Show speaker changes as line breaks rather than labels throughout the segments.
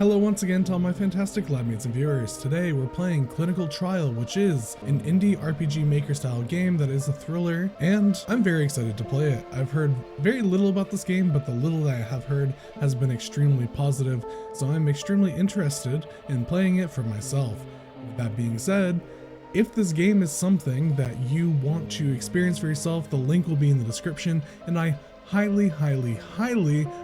Hello once again to all my fantastic lab mates and viewers. Today we're playing Clinical Trial, which is an indie RPG maker style game that is a thriller, and I'm very excited to play it. I've heard very little about this game, but the little that I have heard has been extremely positive, so I'm extremely interested in playing it for myself. With that being said, if this game is something that you want to experience for yourself, the link will be in the description, and I highly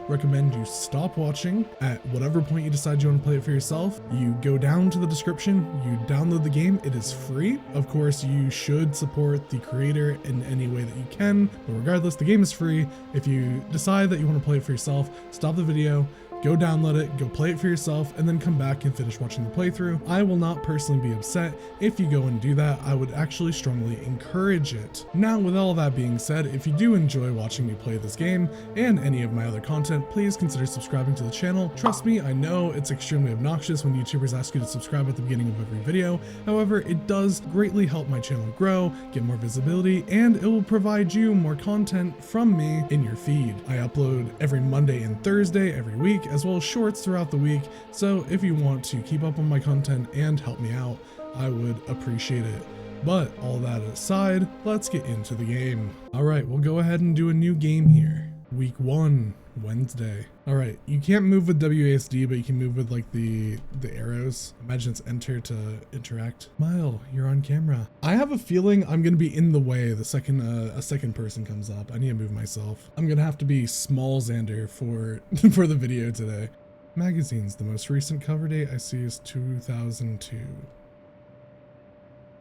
recommend you stop watching at whatever point you decide you want to play it for yourself. You go down to the description, you download the game, it is free. Of course, you should support the creator in any way that you can, but regardless, the game is free. If you decide that you want to play it for yourself, stop the video, go download it, go play it for yourself, and then come back and finish watching the playthrough. I will not personally be upset if you go and do that. I would actually strongly encourage it. Now, with all that being said, if you do enjoy watching me play this game and any of my other content, please consider subscribing to the channel. Trust me, I know it's extremely obnoxious when YouTubers ask you to subscribe at the beginning of every video. However, it does greatly help my channel grow, get more visibility, and it will provide you more content from me in your feed. I upload every Monday and Thursday every week, as well as shorts throughout the week, so if you want to keep up on my content and help me out, I would appreciate it. But all that aside, let's get into the game. Alright, we'll go ahead and do a new game here. Week 1, Wednesday. Alright, you can't move with WASD, but you can move with like the arrows. Imagine it's enter to interact. Smile, you're on camera. I have a feeling I'm gonna be in the way the second a second person comes up. I need to move myself. I'm gonna have to be small Xander for for the video today. Magazines, the most recent cover date I see is 2002.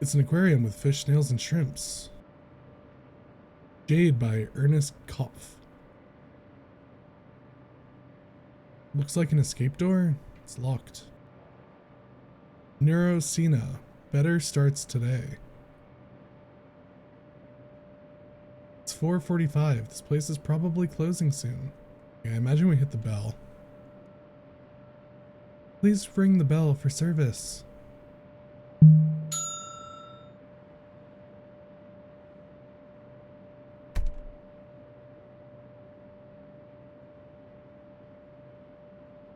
It's an aquarium with fish, snails, and shrimps. Jade by Ernest Kopf. Looks like an escape door. It's locked. Neurocena. Better starts today. It's 4:45. This place is probably closing soon. Okay, I imagine we hit the bell. Please ring the bell for service.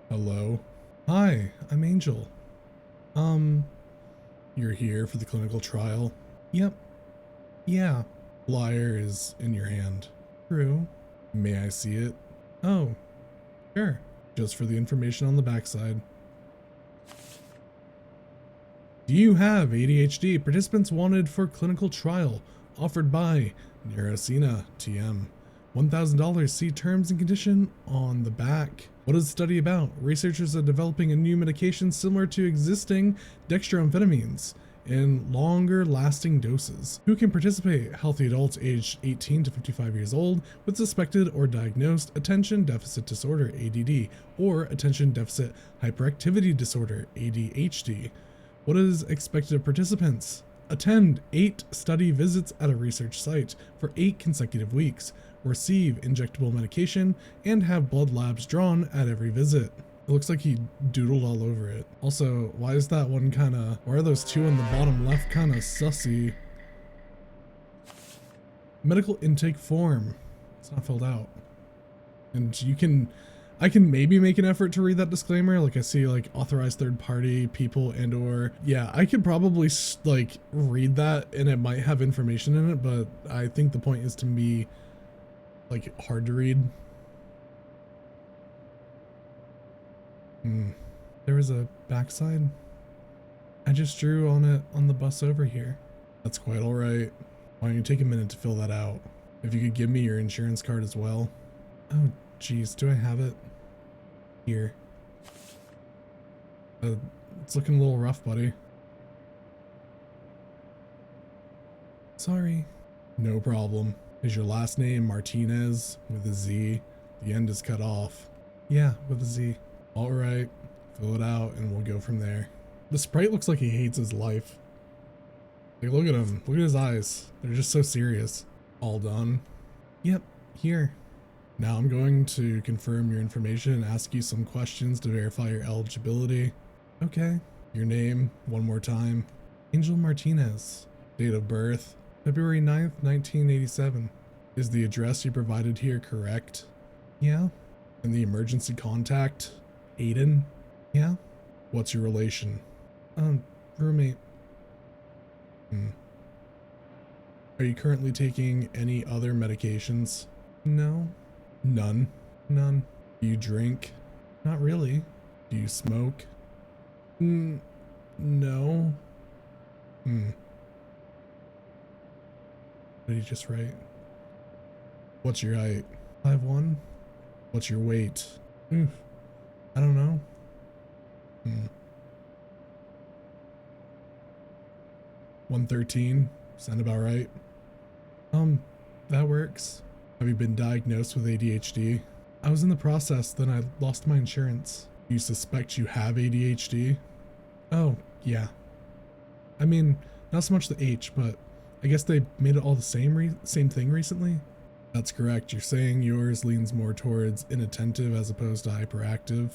Hello. Hi, I'm Angel. You're here for the clinical trial? Yep. Yeah. Flyer is in your hand. True. May I see it? Oh, sure. Just for the information on the backside. Do you have ADHD? Participants wanted for clinical trial. Offered by Neurocena TM. $1,000. See terms and condition on the back. What is the study about? Researchers are developing a new medication similar to existing dextroamphetamines in longer lasting doses. Who can participate? Healthy adults aged 18 to 55 years old with suspected or diagnosed attention deficit disorder ADD or attention deficit hyperactivity disorder ADHD. What is expected of participants? Attend 8 study visits at a research site for 8 consecutive weeks, receive injectable medication, and have blood labs drawn at every visit. It looks like he doodled all over it. Also, why is that one why are those two on the bottom left kinda sussy? Medical intake form. It's not filled out. And I can maybe make an effort to read that disclaimer. Like I see like authorized third party people and or yeah, I could probably like read that and it might have information in it, but I think the point is to be like hard to read. There was a backside. I just drew on it on the bus over here. That's quite all right. Why don't you take a minute to fill that out? If you could give me your insurance card as well. Oh geez, do I have it? Here. It's looking a little rough, buddy. Sorry. No problem. Is your last name Martinez with a Z? The end is cut off. Yeah, with a Z. Alright. Fill it out and we'll go from there. The sprite looks like he hates his life. Like, look at him. Look at his eyes. They're just so serious. All done? Yep, here. Now I'm going to confirm your information and ask you some questions to verify your eligibility. Okay. Your name, one more time. Angel Martinez. Date of birth, February 9th, 1987. Is the address you provided here correct? Yeah. And the emergency contact, Aiden? Yeah? What's your relation? Roommate. Are you currently taking any other medications? No. None? None. Do you drink? Not really. Do you smoke? No. What did he just write? What's your height? 5'1". What's your weight? I don't know. 113. Sound about right? That works. Have you been diagnosed with ADHD? I was in the process, then I lost my insurance. You suspect you have ADHD? Oh, yeah. I mean, not so much the H, but I guess they made it all the same thing recently? That's correct. You're saying yours leans more towards inattentive as opposed to hyperactive?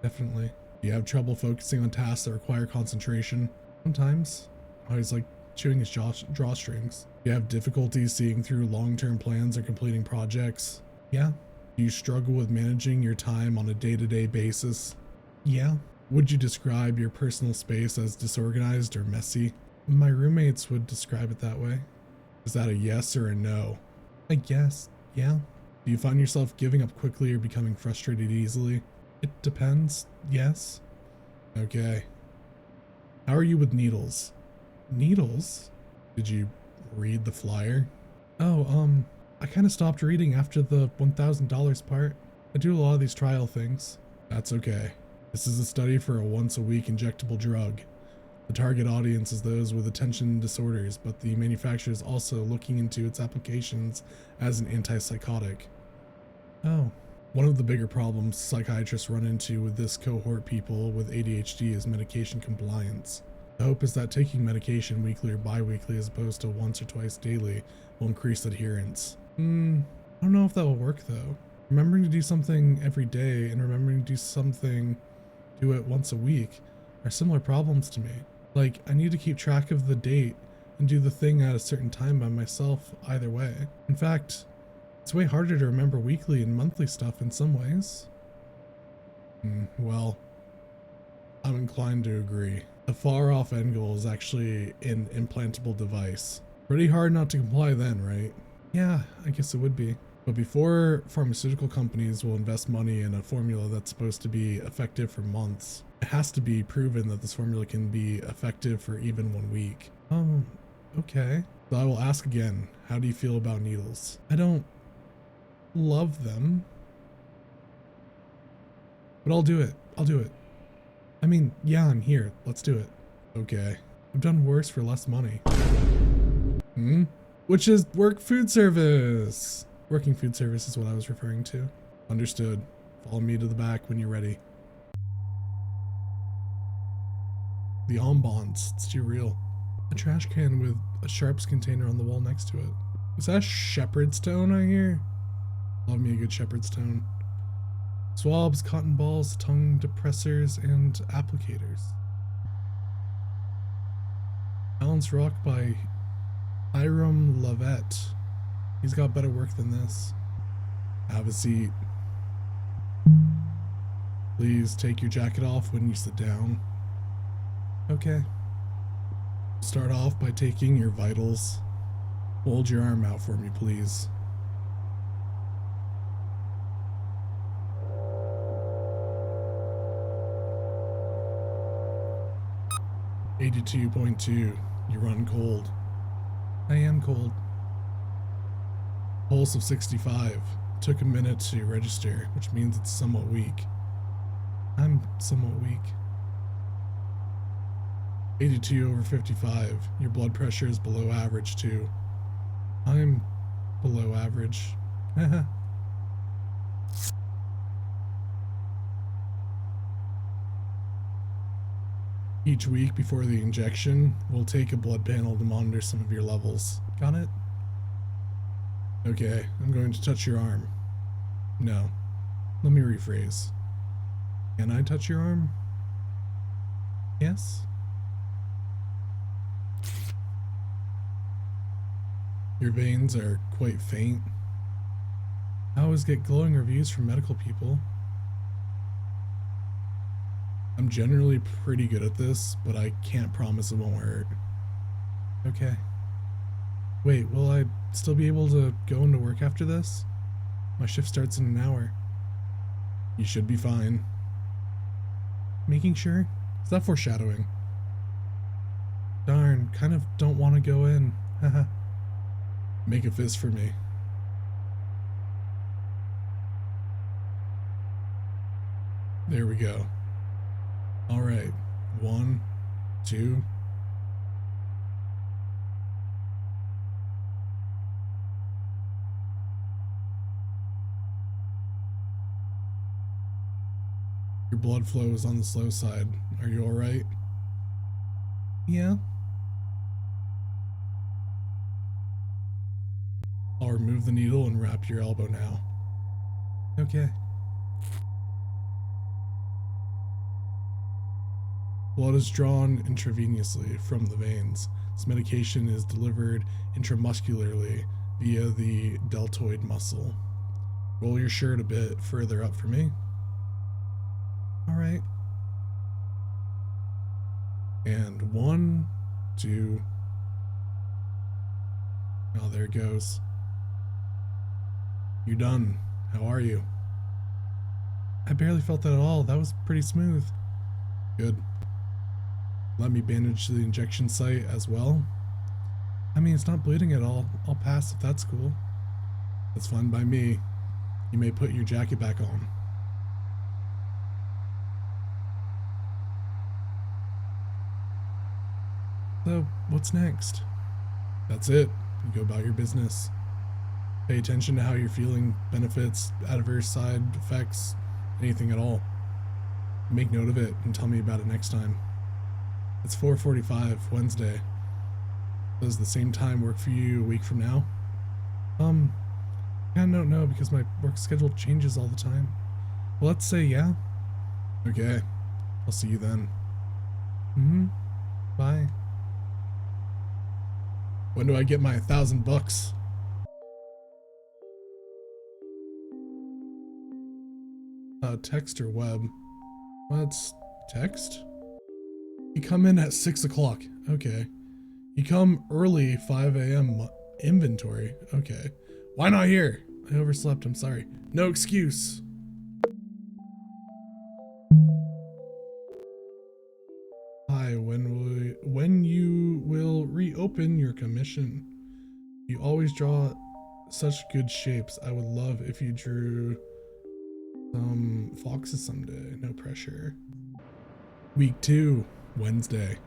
Definitely. Do you have trouble focusing on tasks that require concentration? Sometimes. Oh, he's like chewing his drawstrings. Do you have difficulty seeing through long-term plans or completing projects? Yeah. Do you struggle with managing your time on a day-to-day basis? Yeah. Would you describe your personal space as disorganized or messy? My roommates would describe it that way. Is that a yes or a no? I guess, yeah. Do you find yourself giving up quickly or becoming frustrated easily? It depends, yes. Okay. How are you with needles? Needles? Did you read the flyer? Oh, I kind of stopped reading after the $1,000 part. I do a lot of these trial things. That's okay. This is a study for a once-a-week injectable drug. The target audience is those with attention disorders, but the manufacturer is also looking into its applications as an antipsychotic. Oh. One of the bigger problems psychiatrists run into with this cohort people with ADHD is medication compliance. The hope is that taking medication weekly or bi-weekly as opposed to once or twice daily will increase adherence. I don't know if that will work though. Remembering to do something every day and remembering to do it once a week are similar problems to me. Like, I need to keep track of the date and do the thing at a certain time by myself either way. In fact, it's way harder to remember weekly and monthly stuff in some ways. Well, I'm inclined to agree. The far-off end goal is actually an implantable device. Pretty hard not to comply then, right? Yeah, I guess it would be. But before pharmaceutical companies will invest money in a formula that's supposed to be effective for months, it has to be proven that this formula can be effective for even 1 week. Okay. So I will ask again, how do you feel about needles? I don't love them. But I'll do it. I mean, yeah, I'm here. Let's do it. Okay. I've done worse for less money. Which is work food service. Working food service is what I was referring to. Understood. Follow me to the back when you're ready. The bonbons. It's too real. A trash can with a sharps container on the wall next to it. Is that shepherd's stone I hear? Love me a good shepherd's stone. Swabs, cotton balls, tongue depressors, and applicators. Balance Rock by Hiram Lavette. He's got better work than this. Have a seat. Please take your jacket off when you sit down. Okay. Start off by taking your vitals. Hold your arm out for me, please. .2. You run cold. I am cold. Pulse of 65. Took a minute to register, which means it's somewhat weak. I'm somewhat weak. 82/55. Your blood pressure is below average too. I'm below average. Each week before the injection, we'll take a blood panel to monitor some of your levels. Got it? Okay, I'm going to touch your arm. No. Let me rephrase. Can I touch your arm? Yes? Your veins are quite faint. I always get glowing reviews from medical people. I'm generally pretty good at this, but I can't promise it won't hurt. Okay. Wait, will I still be able to go into work after this? My shift starts in an hour. You should be fine. Making sure? Is that foreshadowing? Darn, kind of don't want to go in. Haha. Make a fist for me. There we go. Alright. 1, 2. Your blood flow is on the slow side. Are you alright? Yeah. I'll remove the needle and wrap your elbow now. Okay. Blood is drawn intravenously from the veins. This medication is delivered intramuscularly via the deltoid muscle. Roll your shirt a bit further up for me. Alright. And 1, 2. Oh, there it goes. You done. How are you? I barely felt that at all. That was pretty smooth. Good. Let me bandage the injection site as well. I mean, it's not bleeding at all. I'll pass if that's cool. That's fine by me. You may put your jacket back on. So, what's next? That's it. You go about your business. Pay attention to how you're feeling, benefits, adverse side effects, anything at all. Make note of it and tell me about it next time. It's 4:45, Wednesday. Does the same time work for you a week from now? I don't know because my work schedule changes all the time. Well, let's say yeah. Okay, I'll see you then. Bye. When do I get my $1,000? Text or web? What's text? You come in at 6 o'clock. Okay. You come early 5 a.m. Inventory. Okay. Why not here? I overslept. I'm sorry. No excuse. Hi. When you will reopen your commission? You always draw such good shapes. I would love if you drew some foxes someday. No pressure. Week 2, Wednesday.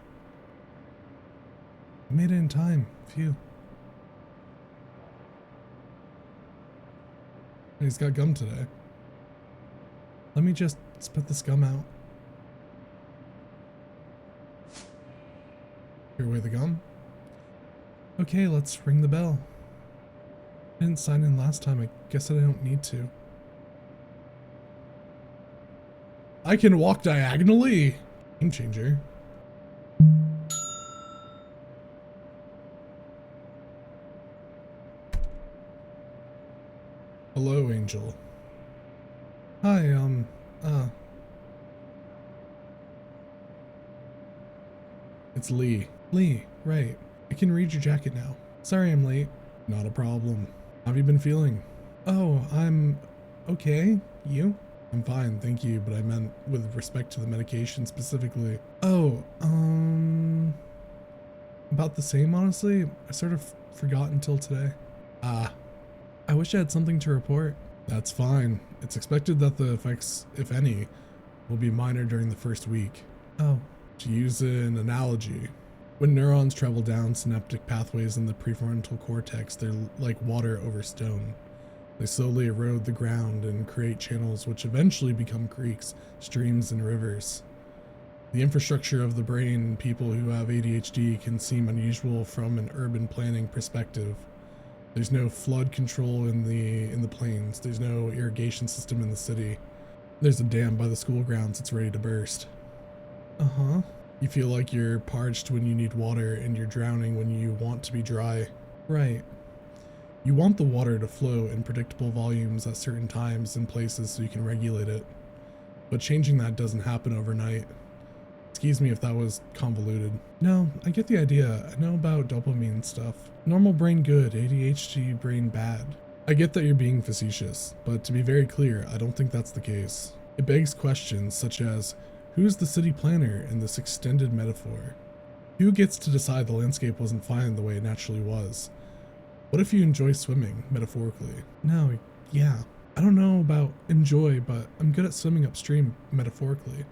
I made it in time. Phew. He's got gum today. Let me just spit this gum out. Here, away the gum. Okay, let's ring the bell. I didn't sign in last time. I guess I don't need to. I can walk diagonally. Game changer. Hello, Angel. Hi, It's Lee. Lee, right. I can read your jacket now. Sorry I'm late. Not a problem. How have you been feeling? Oh, I'm okay. You? I'm fine, thank you, but I meant with respect to the medication specifically. Oh, about the same, honestly. I sort of forgot until today. Ah. I wish I had something to report. That's fine. It's expected that the effects, if any, will be minor during the first week. Oh. To use an analogy, when neurons travel down synaptic pathways in the prefrontal cortex, they're like water over stone. They slowly erode the ground and create channels which eventually become creeks, streams, and rivers. The infrastructure of the brain in people who have ADHD can seem unusual from an urban planning perspective. There's no flood control in the plains. There's no irrigation system in the city. There's a dam by the school grounds that's ready to burst. Uh-huh. You feel like you're parched when you need water and you're drowning when you want to be dry. Right. You want the water to flow in predictable volumes at certain times and places so you can regulate it. but changing that doesn't happen overnight. Excuse me if that was convoluted. No, I get the idea. I know about dopamine stuff. Normal brain good, ADHD brain bad. I get that you're being facetious, but to be very clear, I don't think that's the case. It begs questions such as, who's the city planner in this extended metaphor? Who gets to decide the landscape wasn't fine the way it naturally was? What if you enjoy swimming, metaphorically? No, yeah. I don't know about enjoy, but I'm good at swimming upstream, metaphorically.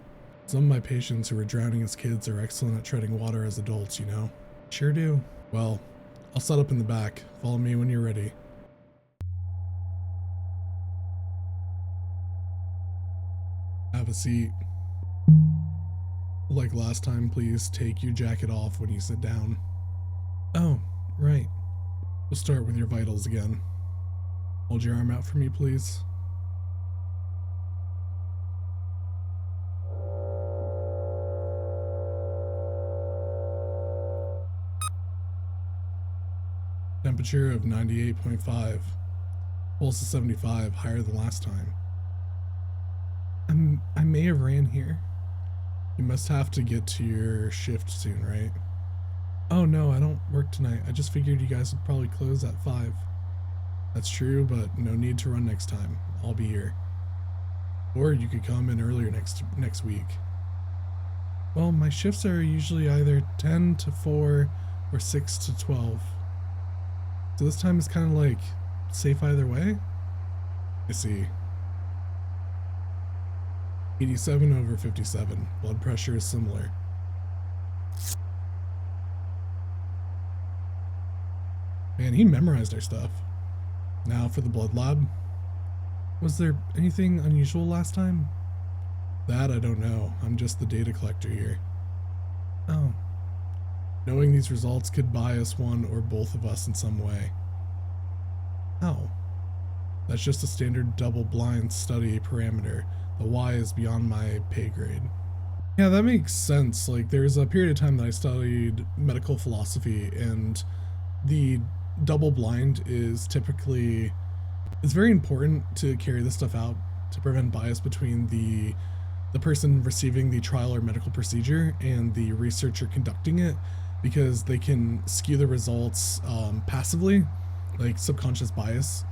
Some of my patients who were drowning as kids are excellent at treading water as adults, you know? Sure do. Well, I'll set up in the back. Follow me when you're ready. Have a seat. Like last time, please take your jacket off when you sit down. Oh, right. We'll start with your vitals again. Hold your arm out for me, please. Temperature of 98.5. Pulse of 75, higher than last time. I may have ran here. You must have to get to your shift soon, right? Oh no, I don't work tonight. I just figured you guys would probably close at 5. That's true, but no need to run next time. I'll be here. Or you could come in earlier next week. Well, my shifts are usually either 10 to 4 or 6 to 12. So this time is kind of like safe either way? I see. 87 over 57. Blood pressure is similar. Man, he memorized our stuff. Now for the blood lab. Was there anything unusual last time? That I don't know. I'm just the data collector here. Oh. Knowing these results could bias one or both of us in some way. How? That's just a standard double-blind study parameter. The Y is beyond my pay grade. Yeah, that makes sense. Like, there's a period of time that I studied medical philosophy, and the double-blind is typically... It's very important to carry this stuff out to prevent bias between the person receiving the trial or medical procedure and the researcher conducting it, because they can skew the results passively, like subconscious bias.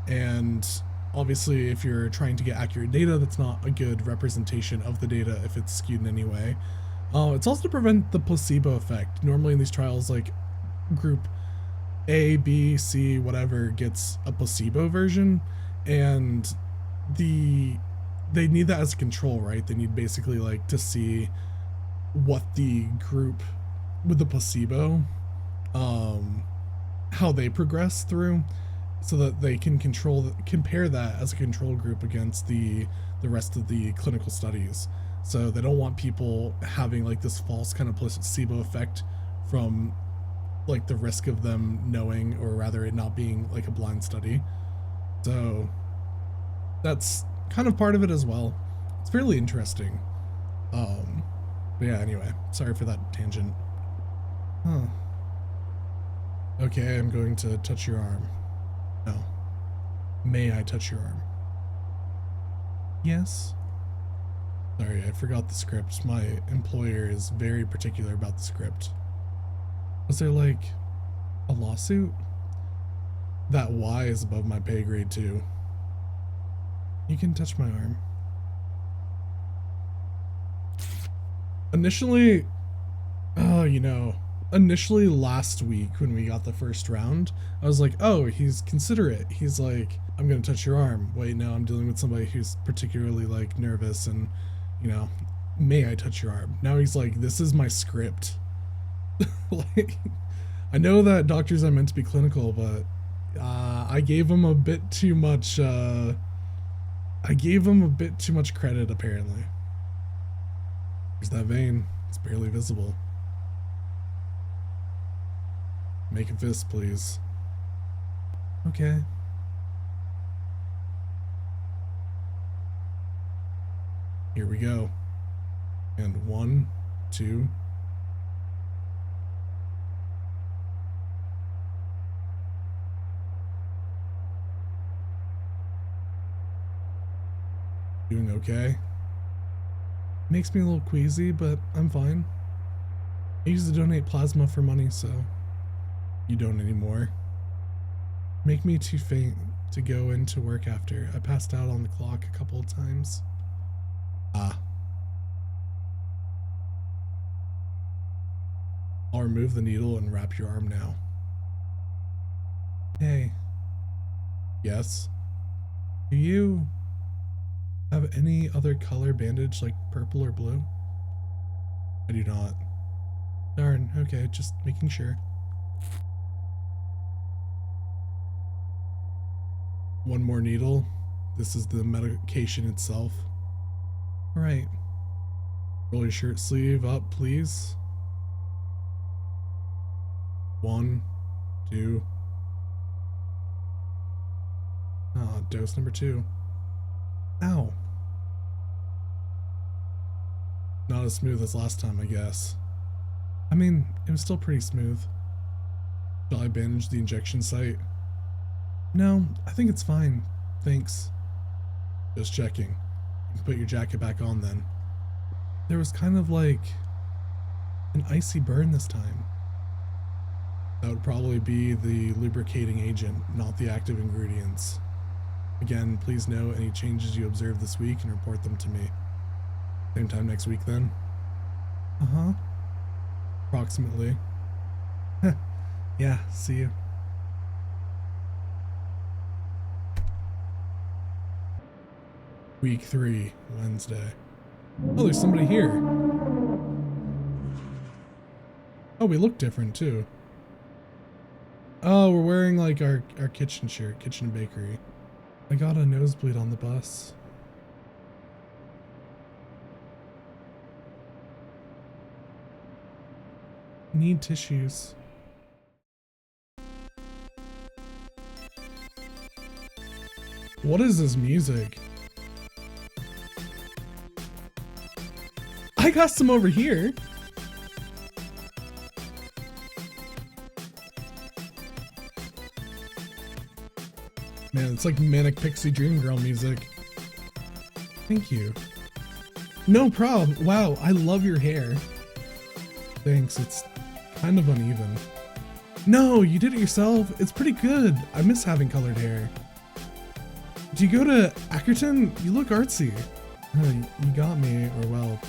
And obviously, if you're trying to get accurate data, that's not a good representation of the data if it's skewed in any way. It's also to prevent the placebo effect. Normally in these trials, like group A, B, C, whatever gets a placebo version, and they need that as a control, right? They need basically like to see what the group with the placebo, how they progress through, so that they can compare that as a control group against the rest of the clinical studies. So they don't want people having like this false kind of placebo effect from like the risk of them knowing, or rather it not being like a blind study. So that's kind of part of it as well. It's fairly interesting. But yeah, anyway, sorry for that tangent. Huh. Okay, I'm going to touch your arm. No. May I touch your arm? Yes. Sorry, I forgot the script. My employer is very particular about the script. Was there like a lawsuit? That Y is above my pay grade too. You can touch my arm. Initially, initially last week when we got the first round, I was like, oh, he's considerate. He's like, I'm gonna touch your arm. Wait, no, I'm dealing with somebody who's particularly like nervous and, may I touch your arm? Now he's like, this is my script. Like, I know that doctors are meant to be clinical, but I gave him a bit too much, credit, apparently. There's that vein. It's barely visible. Make a fist, please. Okay. Here we go. And 1, 2. Doing okay? Makes me a little queasy, but I'm fine. I used to donate plasma for money, so you don't anymore. Make me too faint to go into work after. I passed out on the clock a couple of times. Ah. I'll remove the needle and wrap your arm now. Hey. Yes? Do you have any other color bandage like purple or blue? I do not. Darn, okay, just making sure. One more needle. This is the medication itself. Alright. Roll your shirt sleeve up, please. 1, 2. Ah, dose number 2. Ow. Not as smooth as last time, I guess. I mean, it was still pretty smooth. Shall I bandage the injection site? No, I think it's fine. Thanks. Just checking. You can put your jacket back on then. There was kind of like an icy burn this time. That would probably be the lubricating agent, not the active ingredients. Again, please note any changes you observe this week and report them to me. Same time next week then? Uh-huh. Approximately. Yeah, see you. Week 3, Wednesday. Oh, there's somebody here. Oh, we look different too. Oh, we're wearing like our kitchen shirt, kitchen and bakery. I got a nosebleed on the bus. Need tissues. What is this music? I got some over here. Man, it's like Manic Pixie Dream Girl music. Thank you. No problem. Wow, I love your hair. Thanks, it's kind of uneven. No, you did it yourself. It's pretty good. I miss having colored hair. Do you go to Ackerton? You look artsy. You got me, or well,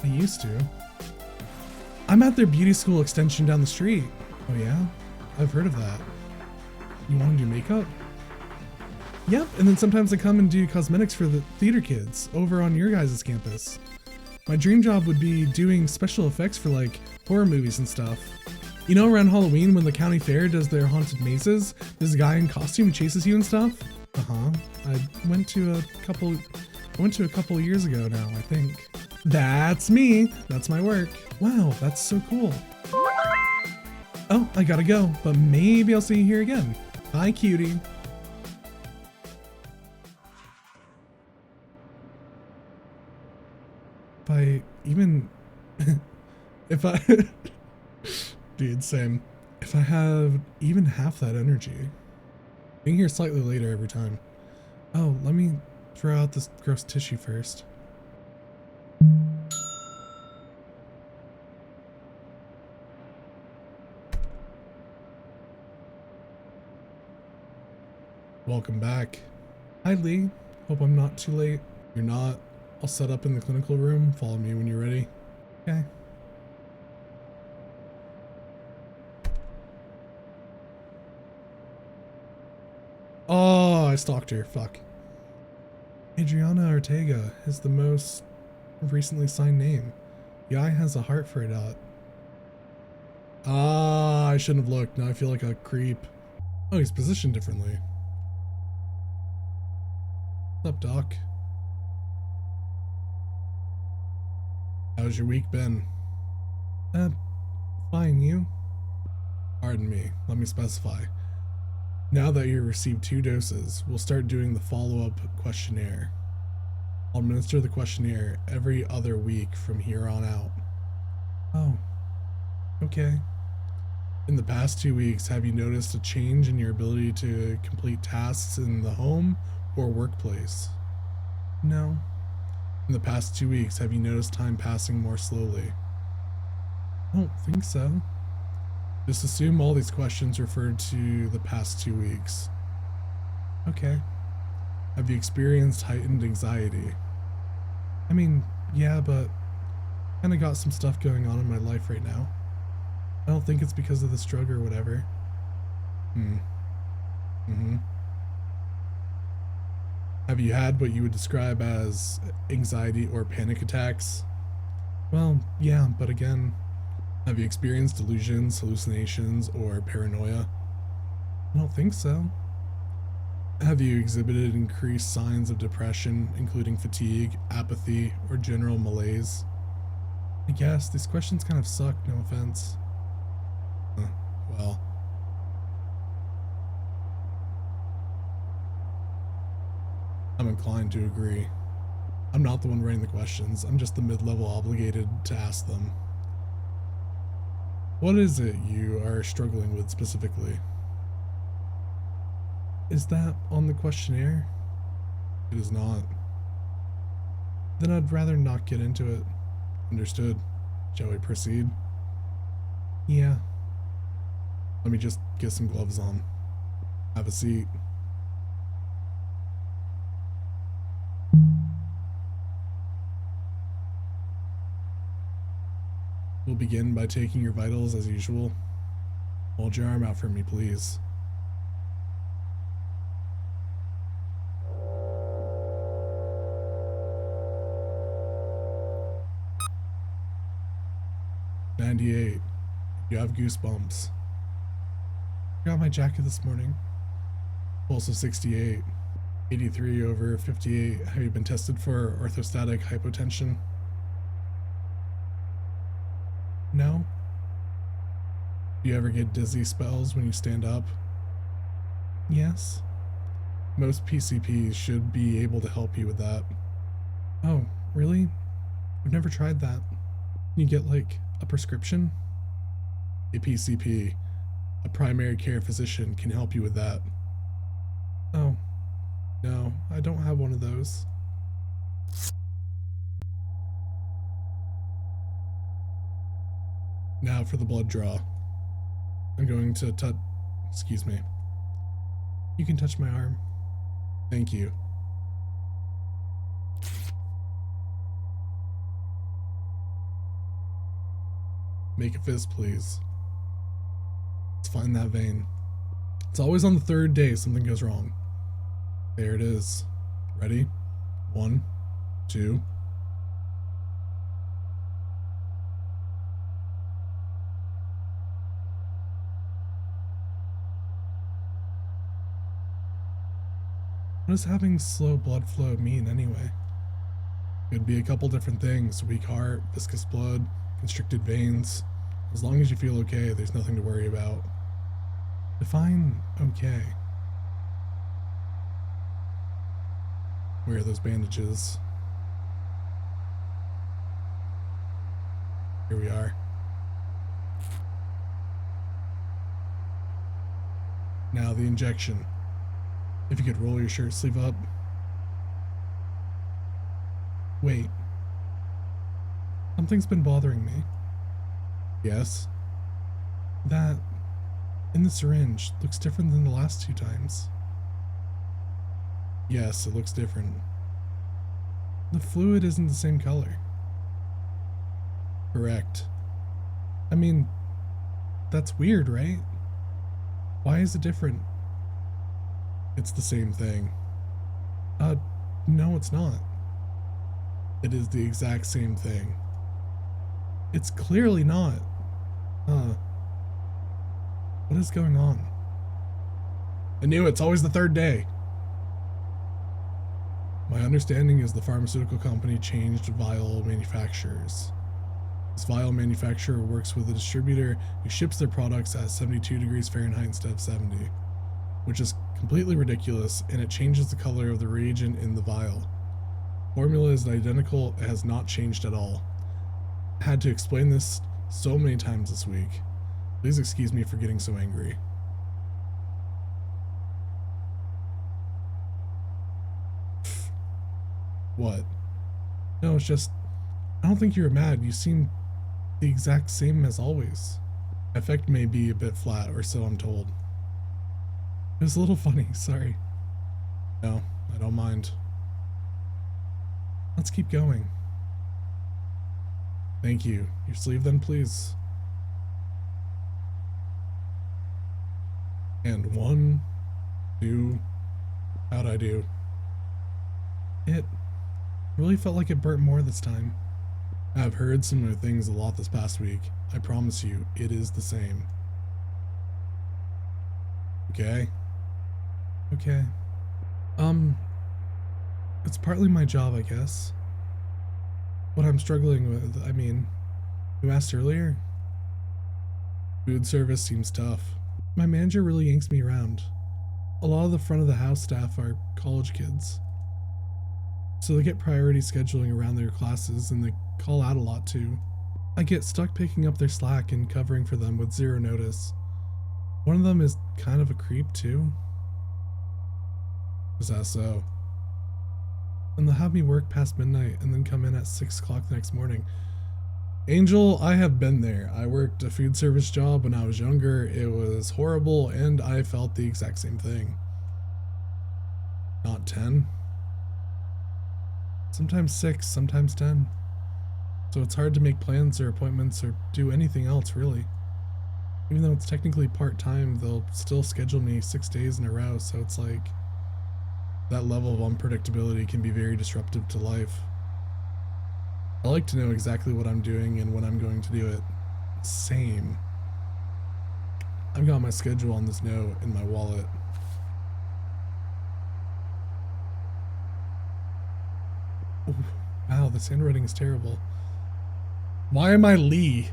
I used to. I'm at their beauty school extension down the street. Oh yeah? I've heard of that. You want to do makeup? Yep, and then sometimes I come and do cosmetics for the theater kids over on your guys' campus. My dream job would be doing special effects for like horror movies and stuff. You know, around Halloween when the county fair does their haunted mazes, there's a guy in costume who chases you and stuff? Uh-huh. I went to a couple years ago now, I think. That's me. That's my work. Wow, that's so cool. Oh, I gotta go, but maybe I'll see you here again. Bye, cutie. Dude, same. If I have even half that energy. Being here slightly later every time. Oh, let me throw out this gross tissue first. Welcome back. Hi, Lee. Hope I'm not too late. You're not. I'll set up in the clinical room. Follow me when you're ready. Okay. Oh, I stalked her. Fuck. Adriana Ortega is the most recently signed name. The eye has a heart for a dot. Ah, I shouldn't have looked. Now I feel like a creep. Oh, he's positioned differently. What's up, Doc? How's your week been? Fine, you? Pardon me, let me specify. Now that you received 2 doses, we'll start doing the follow-up questionnaire. I'll administer the questionnaire every other week from here on out. Oh, okay. In the past 2 weeks, have you noticed a change in your ability to complete tasks in the home or workplace? No. In the past 2 weeks, have you noticed time passing more slowly? I don't think so. Just assume all these questions refer to the past 2 weeks. Okay. Have you experienced heightened anxiety? I mean, yeah, but kind of got some stuff going on in my life right now. I don't think it's because of this drug or whatever. Mm-hmm. Have you had what you would describe as anxiety or panic attacks? Well, yeah, but again, have you experienced delusions, hallucinations, or paranoia? I don't think so. Have you exhibited increased signs of depression, including fatigue, apathy, or general malaise? I guess these questions kind of suck, no offense. Well, I'm inclined to agree. I'm not the one writing the questions, I'm just the mid-level obligated to ask them. What is it you are struggling with specifically? Is that on the questionnaire? It is not. Then I'd rather not get into it. Understood. Shall we proceed? Yeah. Let me just get some gloves on. Have a seat. We'll begin by taking your vitals as usual. Hold your arm out for me, please. "98. You have goosebumps. I got my jacket this morning. Pulse of 68. 83 over 58. Have you been tested for orthostatic hypotension? No? Do you ever get dizzy spells when you stand up? Yes. Most PCPs should be able to help you with that. Oh, really? I've never tried that. You get, like, a prescription? A PCP, a primary care physician, can help you with that. Oh, no, I don't have one of those. Now for the blood draw. I'm going to excuse me. You can touch my arm. Thank you. Make a fist, please. Let's find that vein. It's always on the third day something goes wrong. There it is. Ready? 1, 2. What does having slow blood flow mean anyway? Could be a couple different things. Weak heart, viscous blood, constricted veins. As long as you feel okay, there's nothing to worry about. Define okay. Where are those bandages? Here we are. Now the injection. If you could roll your shirt sleeve up. Wait. Something's been bothering me. Yes? That, in the syringe, looks different than the last 2 times. Yes, it looks different. The fluid isn't the same color. Correct. I mean, that's weird, right? Why is it different? It's the same thing. No, it's not. It is the exact same thing. It's clearly not. What is going on? I knew it's always the third day. My understanding is the pharmaceutical company changed vial manufacturers. This vial manufacturer works with a distributor who ships their products at 72 degrees Fahrenheit instead of 70, which is completely ridiculous, and it changes the color of the reagent in the vial. Formula is identical, it has not changed at all. I had to explain this so many times this week. Please excuse me for getting so angry. What? No, it's just, I don't think you were mad. You seem the exact same as always. Effect may be a bit flat, or so I'm told. It was a little funny, sorry. No, I don't mind. Let's keep going. Thank you. Your sleeve then, please. And 1, 2, how'd I do? It really felt like it burnt more this time. I've heard similar things a lot this past week. I promise you, it is the same. Okay? Okay. It's partly my job, I guess. What I'm struggling with, I mean, you asked earlier? Food service seems tough. My manager really yanks me around. A lot of the front of the house staff are college kids. So they get priority scheduling around their classes and they call out a lot too. I get stuck picking up their slack and covering for them with zero notice. One of them is kind of a creep too. Is that so? And they'll have me work past midnight and then come in at 6 o'clock the next morning. Angel, I have been there. I worked a food service job when I was younger. It was horrible and I felt the exact same thing. Not 10. Sometimes 6, sometimes 10. So it's hard to make plans or appointments or do anything else really. Even though it's technically part-time, they'll still schedule me 6 days in a row, so it's like that level of unpredictability can be very disruptive to life. I like to know exactly what I'm doing and when I'm going to do it. Same. I've got my schedule on this note in my wallet. Ooh, wow, this handwriting is terrible. Why am I Lee?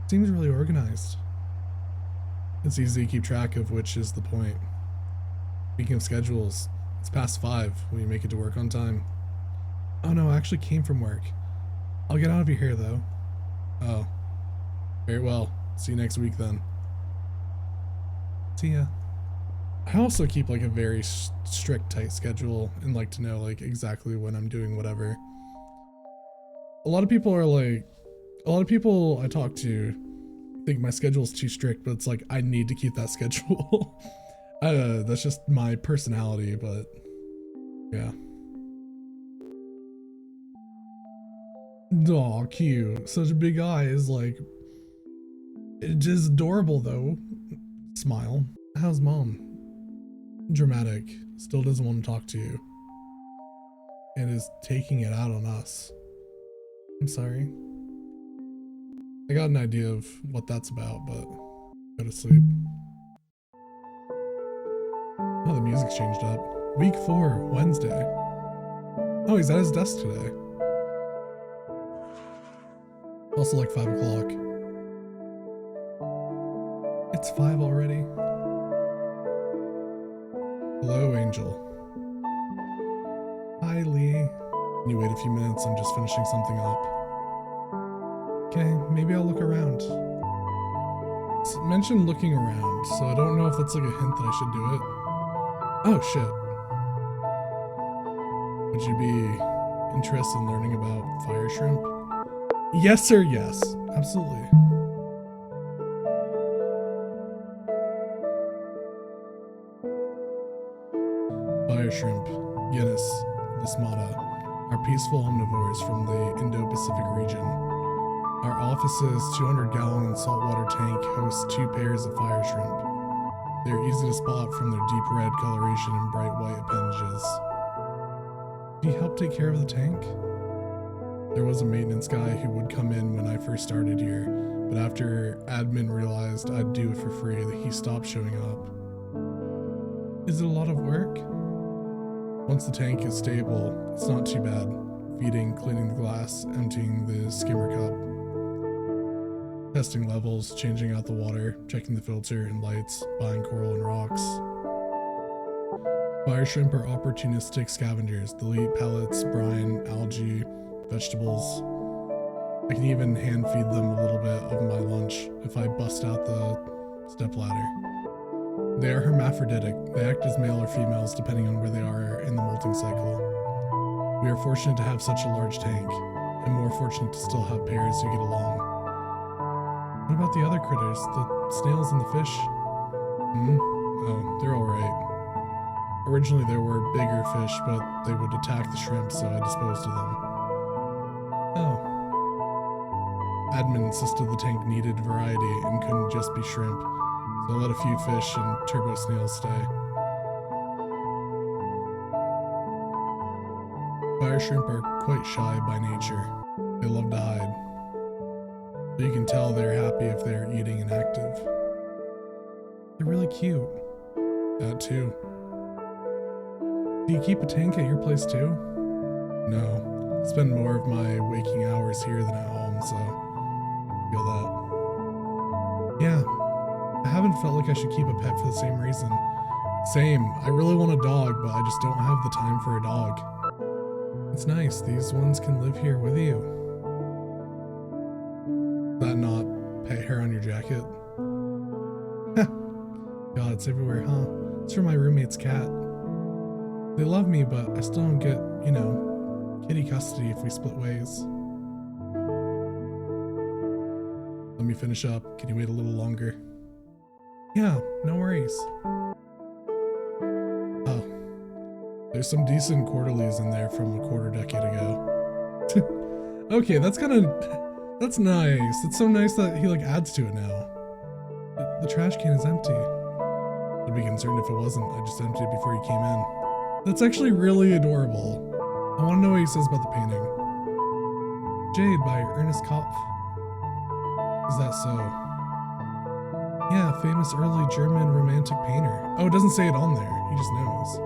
Seems really organized. It's easy to keep track of, which is the point. Speaking of schedules, it's past 5. Will you make it to work on time? Oh no, I actually came from work. I'll get out of your hair though. Oh. Very well. See you next week then. See ya. I also keep like a very strict, tight schedule and like to know like exactly when I'm doing whatever. A lot of people I talk to think my schedule's too strict, but it's like I need to keep that schedule. That's just my personality, but yeah. Aw, cute. Such big eyes, like, it's just adorable though. Smile. How's mom? Dramatic. Still doesn't want to talk to you. And is taking it out on us. I'm sorry. I got an idea of what that's about, but go to sleep. Oh, the music's changed up. Week 4, Wednesday. Oh, he's at his desk today. Also like 5 o'clock. It's 5 already. Hello, Angel. Hi, Lee. Can you wait a few minutes? I'm just finishing something up. Okay, maybe I'll look around. It's mentioned looking around, so I don't know if that's like a hint that I should do it. Oh, shit. Would you be interested in learning about fire shrimp? Yes, sir, yes. Absolutely. Fire shrimp, Guinness, Vismata, are peaceful omnivores from the Indo-Pacific region. Our office's 200-gallon saltwater tank hosts 2 pairs of fire shrimp. They're easy to spot from their deep red coloration and bright white appendages. Do you help take care of the tank? There was a maintenance guy who would come in when I first started here, but after admin realized I'd do it for free, he stopped showing up. Is it a lot of work? Once the tank is stable, it's not too bad. Feeding, cleaning the glass, emptying the skimmer cup, testing levels, changing out the water, checking the filter and lights, buying coral and rocks. Fire shrimp are opportunistic scavengers. They'll eat pellets, brine, algae, vegetables. I can even hand feed them a little bit of my lunch if I bust out the stepladder. They are hermaphroditic. They act as male or females depending on where they are in the molting cycle. We are fortunate to have such a large tank, and more fortunate to still have pairs who get along. What about the other critters, the snails and the fish? Oh, they're alright. Originally there were bigger fish, but they would attack the shrimp, so I disposed of them. Oh. Admin insisted the tank needed variety and couldn't just be shrimp, so I let a few fish and turbo snails stay. Fire shrimp are quite shy by nature. They love to hide. But you can tell they're happy if they're eating and active. They're really cute. That too. Do you keep a tank at your place too? No. I spend more of my waking hours here than at home, so I feel that. Yeah. I haven't felt like I should keep a pet for the same reason. Same. I really want a dog, but I just don't have the time for a dog. It's nice. These ones can live here with you. Is that not pet hair on your jacket? God, it's everywhere, huh? It's from my roommate's cat. They love me, but I still don't get, you know, kitty custody if we split ways. Let me finish up. Can you wait a little longer? Yeah, no worries. Oh, there's some decent quarterlies in there from a quarter decade ago. Okay, that's that's nice. It's so nice that he like adds to it now. The trash can is empty. I'd be concerned if it wasn't. I just emptied it before he came in. That's actually really adorable. I want to know what he says about the painting. Jade by Ernest Kopf. Is that so? Yeah, famous early German romantic painter. Oh, it doesn't say it on there. He just knows.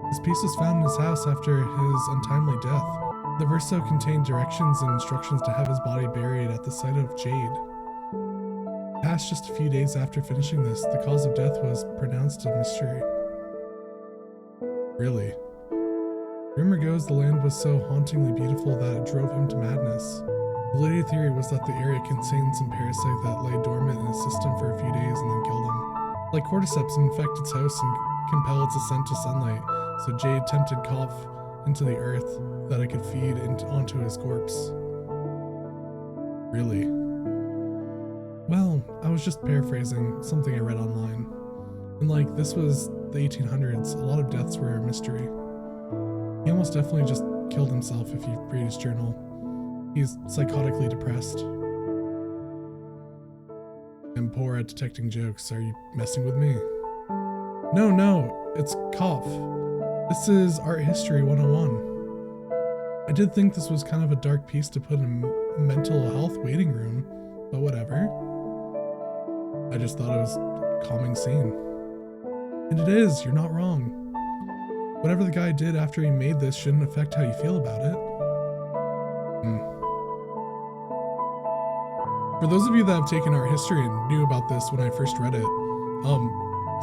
This piece was found in his house after his untimely death. The verso contained directions and instructions to have his body buried at the site of Jade. Passed just a few days after finishing this, the cause of death was pronounced a mystery. Really? Rumor goes the land was so hauntingly beautiful that it drove him to madness. The later theory was that the area contained some parasite that lay dormant in his system for a few days and then killed him. Like cordyceps, it infected its host and compelled its ascent to sunlight, so Jade tempted Kopf into the earth that it could feed onto his corpse. Really? Well, I was just paraphrasing something I read online. And like, this was the 1800s, a lot of deaths were a mystery. He almost definitely just killed himself if you read his journal. He's psychotically depressed. I'm poor at detecting jokes. Are you messing with me? No, it's Kopf. This is Art History 101. I did think this was kind of a dark piece to put in a mental health waiting room, but whatever. I just thought it was a calming scene. And it is, you're not wrong. Whatever the guy did after he made this shouldn't affect how you feel about it. For those of you that have taken art history and knew about this when I first read it,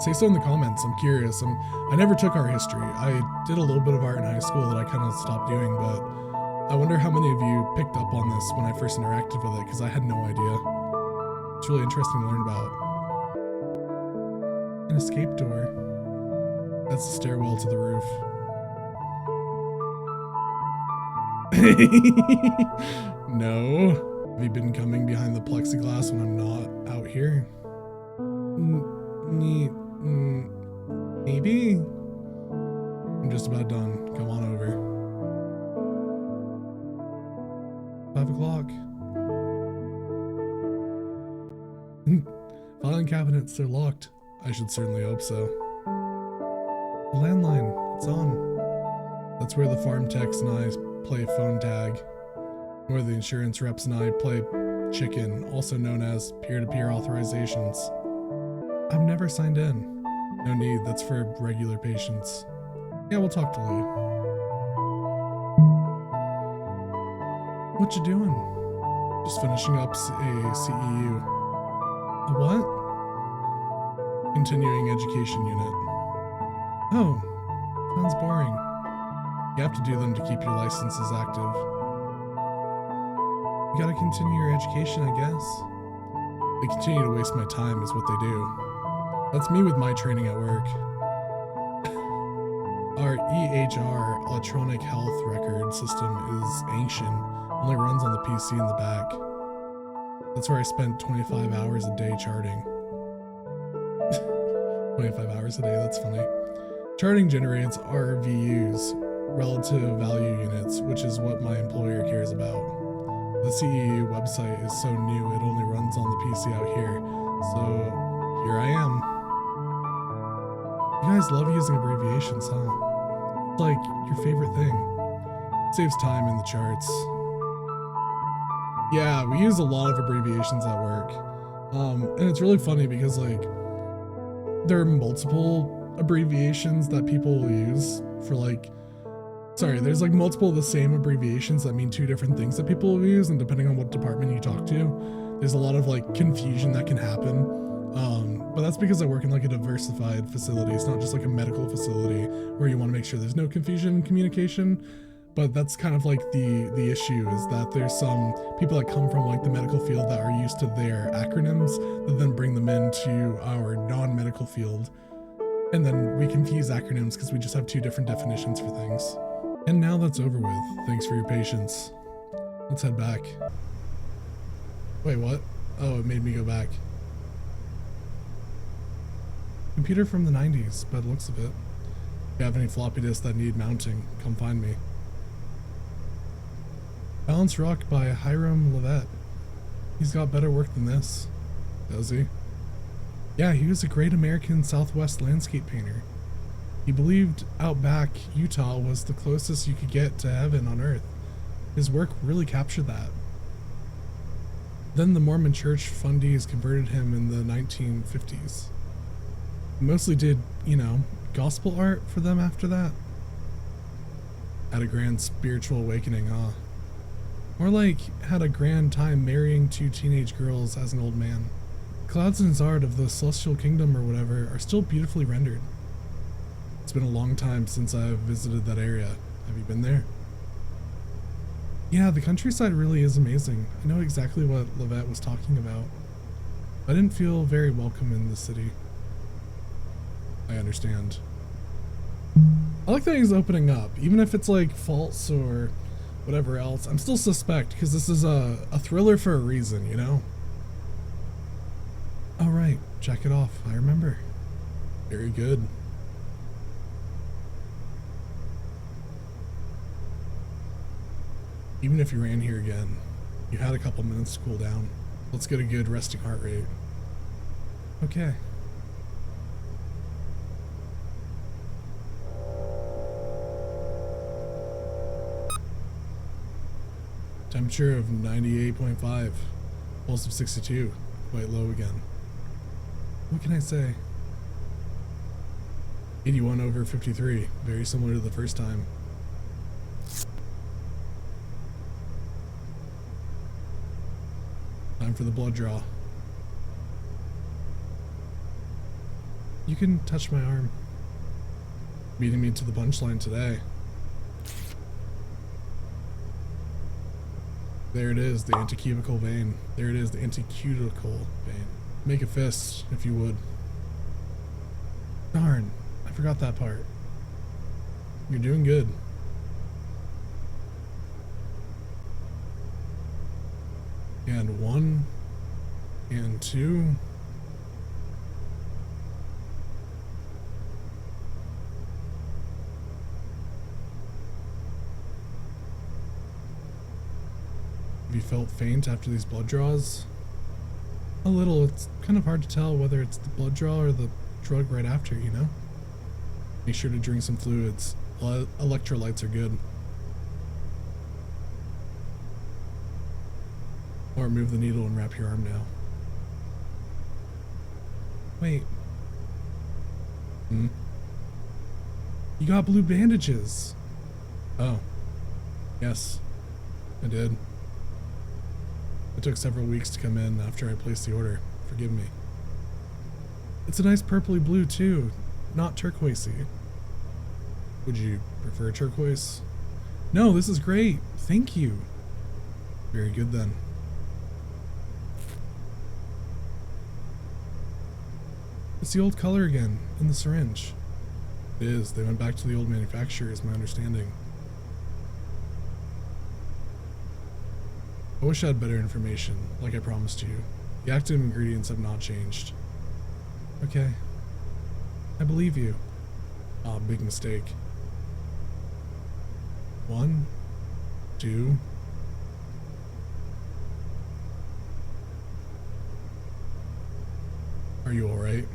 say so in the comments. I'm curious. I never took art history. I did a little bit of art in high school that I kind of stopped doing, but I wonder how many of you picked up on this when I first interacted with it, because I had no idea. It's really interesting to learn about. An escape door. That's the stairwell to the roof. No. Have you been coming behind the plexiglass when I'm not out here? Maybe? I'm just about done. Come on over. 5 o'clock. Filing cabinets, they're locked. I should certainly hope so. The landline, it's on. That's where the farm techs and I play phone tag. Where the insurance reps and I play chicken, also known as peer-to-peer authorizations. I've never signed in. No need, that's for regular patients. Yeah, we'll talk to Lee. What you doing? Just finishing up a CEU. A what? Continuing Education Unit. Oh, sounds boring. You have to do them to keep your licenses active. You gotta continue your education, I guess. They continue to waste my time is what they do. That's me with my training at work. Our EHR, electronic health record system, is ancient. Only runs on the PC in the back. That's where I spent 25 hours a day charting. 25 hours a day, that's funny. Charting generates RVUs, relative value units, which is what my employer cares about. The CEU website is so new, it only runs on the PC out here. So here I am. You guys love using abbreviations, huh? It's like your favorite thing. Saves time in the charts. Yeah, we use a lot of abbreviations at work. And it's really funny because like there are multiple abbreviations that people will use for like, there's like multiple of the same abbreviations that mean two different things that people will use, and depending on what department you talk to, there's a lot of like confusion that can happen. But that's because I work in like a diversified facility. It's not just like a medical facility where you want to make sure there's no confusion in communication. But that's kind of like the issue, is that there's some people that come from like the medical field that are used to their acronyms that then bring them into our non-medical field. And then we confuse acronyms because we just have two different definitions for things. And now that's over with. Thanks for your patience. Let's head back. Wait, what? Oh, it made me go back. Computer from the 90s, by the looks of it. If you have any floppy disks that need mounting, come find me. Balanced Rock by Hiram Levette. He's got better work than this. Does he? Yeah, he was a great American Southwest landscape painter. He believed Outback, Utah was the closest you could get to heaven on earth. His work really captured that. Then the Mormon church fundies converted him in the 1950s. He mostly did, gospel art for them after that. Had a grand spiritual awakening, huh? More like, had a grand time marrying two teenage girls as an old man. Clouds in his art of the celestial kingdom or whatever are still beautifully rendered. It's been a long time since I've visited that area. Have you been there? Yeah, the countryside really is amazing. I know exactly what Levette was talking about. I didn't feel very welcome in the city. I understand. I like that he's opening up, even if it's like false or whatever else. I'm still suspect because this is a thriller for a reason, you know? Oh right, check it off. I remember. Very good. Even if you ran here again, you had a couple minutes to cool down. Let's get a good resting heart rate. Okay. Temperature of 98.5, pulse of 62, quite low again. What can I say? 81 over 53, very similar to the first time. Time for the blood draw. You can touch my arm. Beating me to the punchline today. There it is, the antecubical vein. There it is, the antecutical vein. Make a fist, if you would. Darn, I forgot that part. You're doing good. And 1, and 2. Have you felt faint after these blood draws? A little. It's kind of hard to tell whether it's the blood draw or the drug right after, you know? Make sure to drink some fluids. Electrolytes are good. Or move the needle and wrap your arm now. Wait. You got blue bandages. Oh. Yes, I did. It took several weeks to come in after I placed the order. Forgive me. It's a nice purpley blue too, not turquoisey. Would you prefer turquoise? No, this is great. Thank you. Very good then. It's the old color again, in the syringe. It is. They went back to the old manufacturer, is my understanding. I wish I had better information, like I promised you. The active ingredients have not changed. Okay. I believe you. Ah, big mistake. 1, 2. Are you alright? It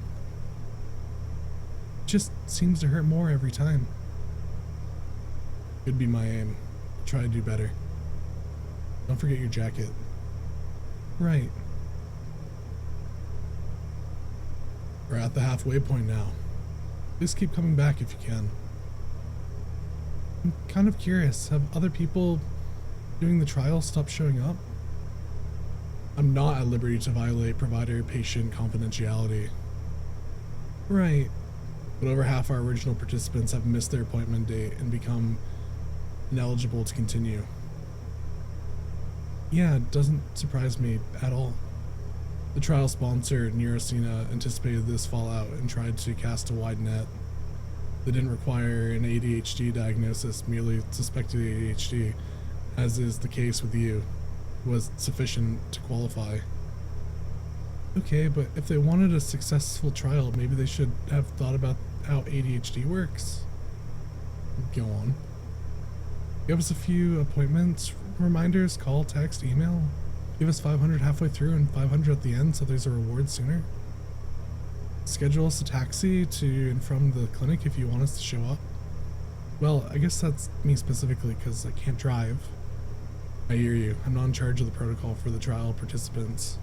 just seems to hurt more every time. Could be my aim. I'll try to do better. Don't forget your jacket. Right. We're at the halfway point now. Please keep coming back if you can. I'm kind of curious, have other people doing the trial stopped showing up? I'm not at liberty to violate provider-patient confidentiality. Right. But over half our original participants have missed their appointment date and become ineligible to continue. Yeah, it doesn't surprise me at all. The trial sponsor, Neurosina, anticipated this fallout and tried to cast a wide net. They didn't require an ADHD diagnosis, merely suspected ADHD, as is the case with you, was sufficient to qualify. Okay, but if they wanted a successful trial, maybe they should have thought about how ADHD works. Go on. Give us a few appointments, reminders, call, text, email. Give us 500 halfway through and 500 at the end so there's a reward sooner. Schedule us a taxi to and from the clinic if you want us to show up. Well, I guess that's me specifically because I can't drive. I hear you. I'm not in charge of the protocol for the trial participants.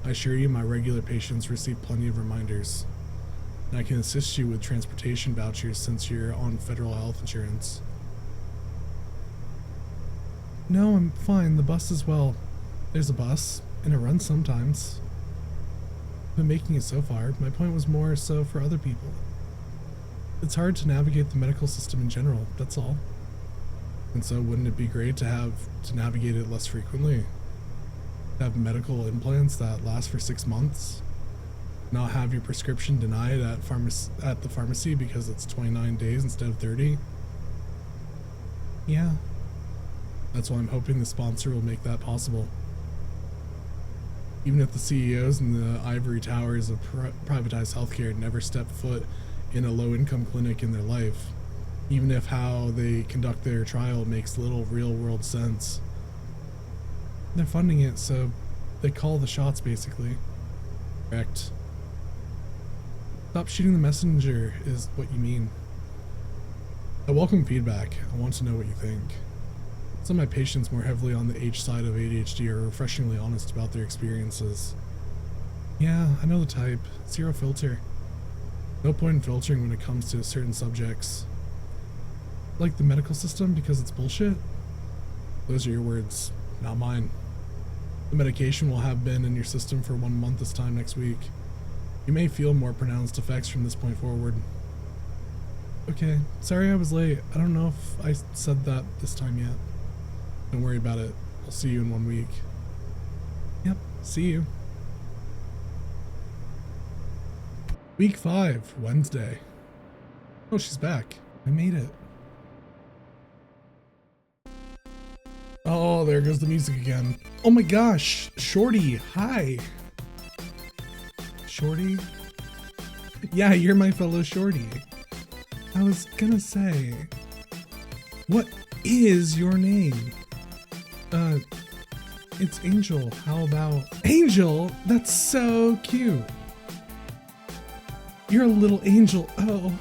I assure you my regular patients receive plenty of reminders. And I can assist you with transportation vouchers since you're on federal health insurance. No, I'm fine. The bus as well. There's a bus, and it runs sometimes. I've been making it so far. My point was more so for other people. It's hard to navigate the medical system in general, that's all. And so wouldn't it be great to navigate it less frequently? Have medical implants that last for 6 months? Not have your prescription denied at the pharmacy because it's 29 days instead of 30? Yeah. That's why I'm hoping the sponsor will make that possible. Even if the CEOs in the ivory towers of privatized healthcare never step foot in a low-income clinic in their life, even if how they conduct their trial makes little real-world sense. They're funding it, so they call the shots, basically. Correct. Stop shooting the messenger is what you mean. I welcome feedback. I want to know what you think. Some of my patients more heavily on the H side of ADHD are refreshingly honest about their experiences. Yeah, I know the type. Zero filter. No point in filtering when it comes to certain subjects. Like the medical system because it's bullshit? Those are your words, not mine. The medication will have been in your system for 1 month this time next week. You may feel more pronounced effects from this point forward. Okay, sorry I was late. I don't know if I said that this time yet. Don't worry about it. I'll see you in 1 week. Yep, see you. Week 5, Wednesday. Oh, she's back. I made it. Oh, there goes the music again. Oh my gosh, Shorty, hi. Shorty? Yeah, you're my fellow Shorty. I was gonna say, what is your name? It's Angel. How about Angel? That's so cute. You're a little angel. Oh,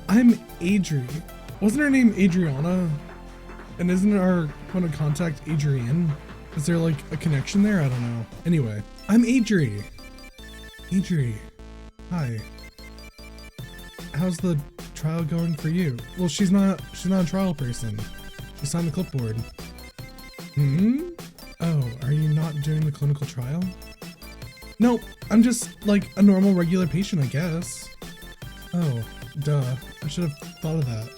I'm Adri. Wasn't her name Adriana? And isn't our point of contact Adrian? Is there like a connection there? I don't know. Anyway, I'm Adri. Adri, hi. How's the trial going for you? Well, she's not a trial person. She signed the clipboard. Oh, are you not doing the clinical trial? Nope, I'm just like a normal regular patient, I guess. Oh, duh. I should have thought of that.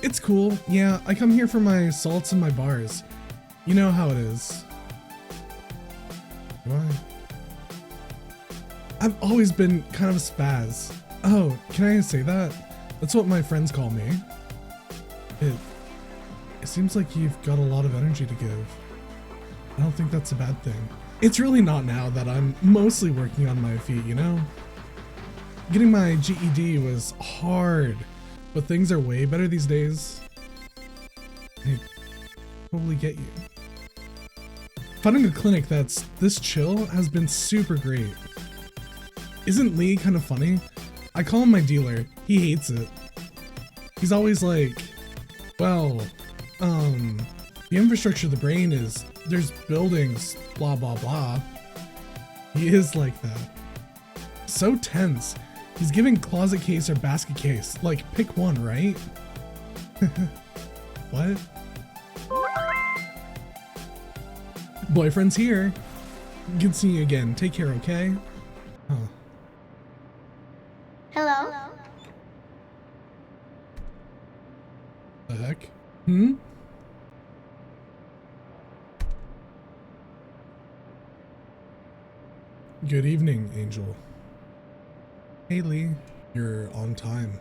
It's cool. Yeah, I come here for my salts and my bars. You know how it is. Do I? I've always been kind of a spaz. Oh, can I say that? That's what my friends call me. It seems like you've got a lot of energy to give. I don't think that's a bad thing. It's really not now that I'm mostly working on my feet, you know? Getting my GED was hard, but things are way better these days. I totally get you. Finding a clinic that's this chill has been super great. Isn't Lee kind of funny? I call him my dealer. He hates it. He's always like, well, the infrastructure of the brain is, there's buildings, blah, blah, blah. He is like that. So tense. He's giving closet case or basket case. Like, pick one, right? What? Boyfriend's here. Good seeing you again. Take care, okay? Huh.
Hello?
The heck? Hmm? Good evening, Angel. Hey, Lee. You're on time.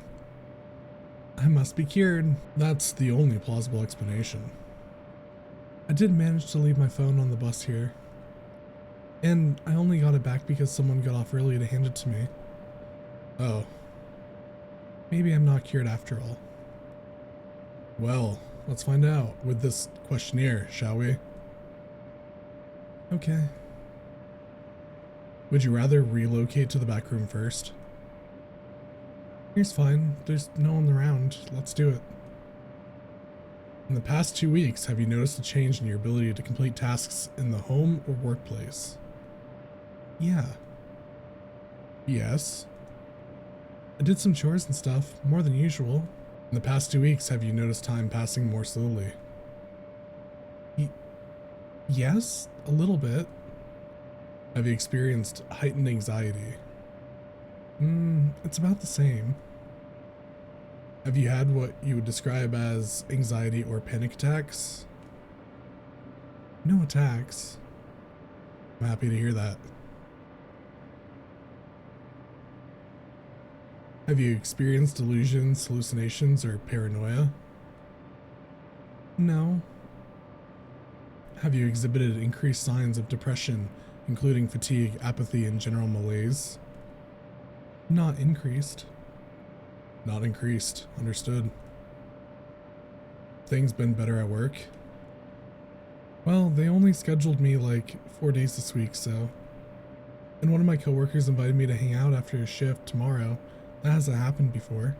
I must be cured. That's the only plausible explanation. I did manage to leave my phone on the bus here. And I only got it back because someone got off early to hand it to me. Oh. Maybe I'm not cured after all. Well, let's find out with this questionnaire, shall we? Okay. Would you rather relocate to the back room first? Here's fine. There's no one around. Let's do it. In the past 2 weeks, have you noticed a change in your ability to complete tasks in the home or workplace? Yeah. Yes. I did some chores and stuff, more than usual. In the past 2 weeks, have you noticed time passing more slowly? Yes, a little bit. Have you experienced heightened anxiety? It's about the same. Have you had what you would describe as anxiety or panic attacks? No attacks. I'm happy to hear that. Have you experienced delusions, hallucinations, or paranoia? No. Have you exhibited increased signs of depression, including fatigue, apathy, and general malaise? Not increased. Not increased. Understood. Things been better at work? Well, they only scheduled me like 4 days this week, so. And one of my coworkers invited me to hang out after a shift tomorrow. That hasn't happened before.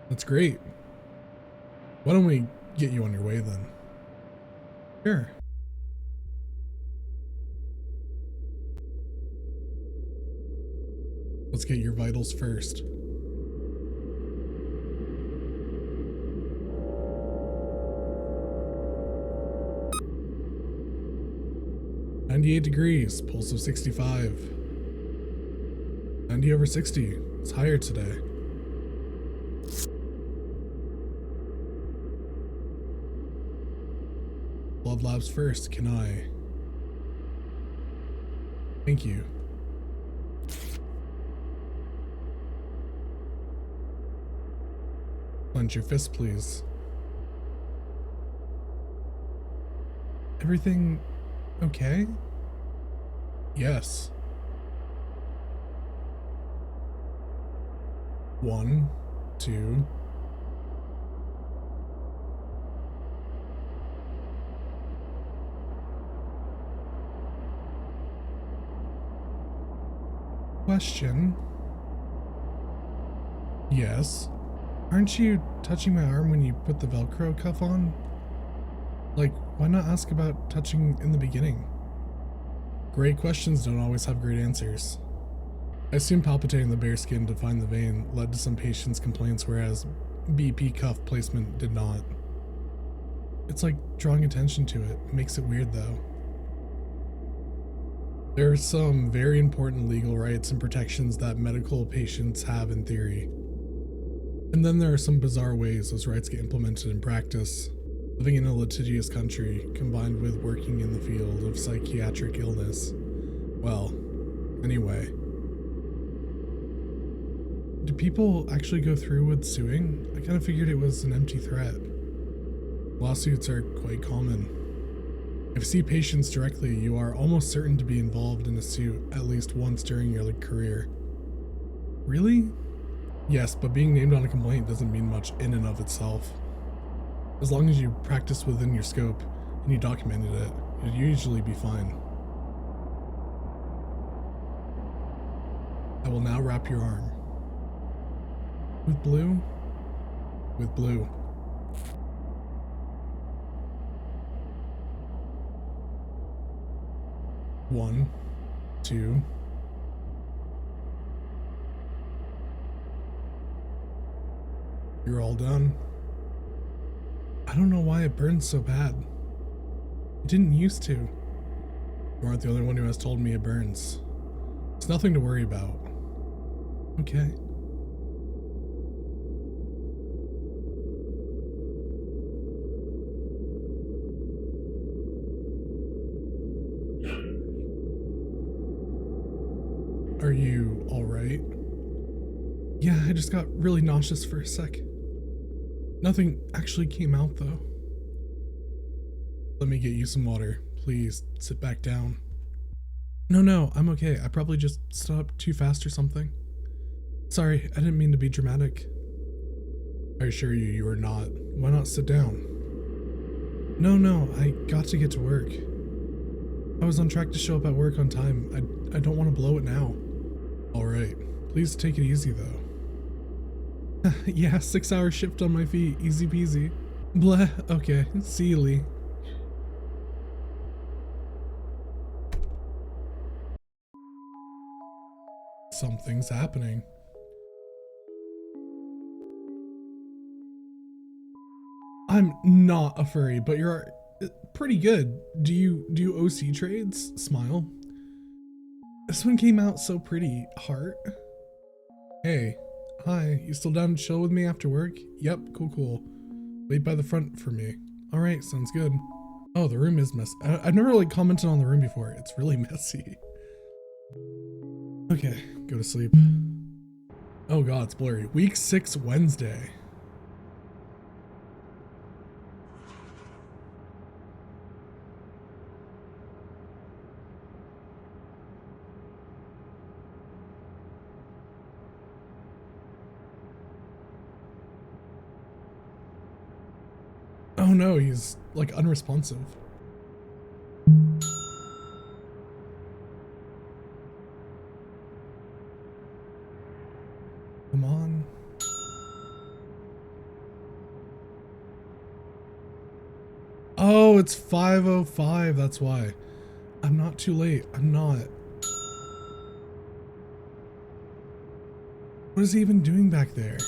That's great. Why don't we get you on your way then? Sure. Let's get your vitals first. $98, pulse of 65. 90/60. It's higher today. Blood labs first, can I? Thank you. Clench your fist, please. Everything okay? Yes. 1, 2. Question. Yes. Aren't you touching my arm when you put the Velcro cuff on? Like, why not ask about touching in the beginning? Great questions don't always have great answers. I assume palpitating the bare skin to find the vein led to some patients' complaints, whereas BP cuff placement did not. It's like drawing attention to it. Makes it weird though. There are some very important legal rights and protections that medical patients have in theory. And then there are some bizarre ways those rights get implemented in practice. Living in a litigious country, combined with working in the field of psychiatric illness. Well, anyway. Do people actually go through with suing? I kind of figured it was an empty threat. Lawsuits are quite common. If you see patients directly, you are almost certain to be involved in a suit at least once during your career. Really? Yes, but being named on a complaint doesn't mean much in and of itself. As long as you practice within your scope and you documented it, you'll usually be fine. I will now wrap your arm. With blue? With blue. One, two. You're all done. I don't know why it burns so bad. It didn't used to. You aren't the only one who has told me it burns. It's nothing to worry about. Okay. Are you alright? Yeah, I just got really nauseous for a sec. Nothing actually came out though. Let me get you some water. Please, sit back down. No, I'm okay. I probably just stopped too fast or something. Sorry, I didn't mean to be dramatic. I assure you, you are not. Why not sit down? No, I got to get to work. I was on track to show up at work on time. I don't want to blow it now. Alright, please take it easy though. Yeah, 6-hour shift on my feet, easy peasy. Bleh, okay, see you, Lee. Something's happening. I'm not a furry, but you're pretty good. Do you OC trades? Smile. This one came out so pretty. Heart. Hey. Hi. You still down to chill with me after work? Yep. Cool. Wait by the front for me. Alright, sounds good. Oh, the room is messy. I've never really commented on the room before. It's really messy. Okay, go to sleep. Oh god, it's blurry. Week 6 Wednesday. Oh no, he's like unresponsive. Come on. Oh, it's 5:05, that's why. I'm not too late, I'm not. What is he even doing back there?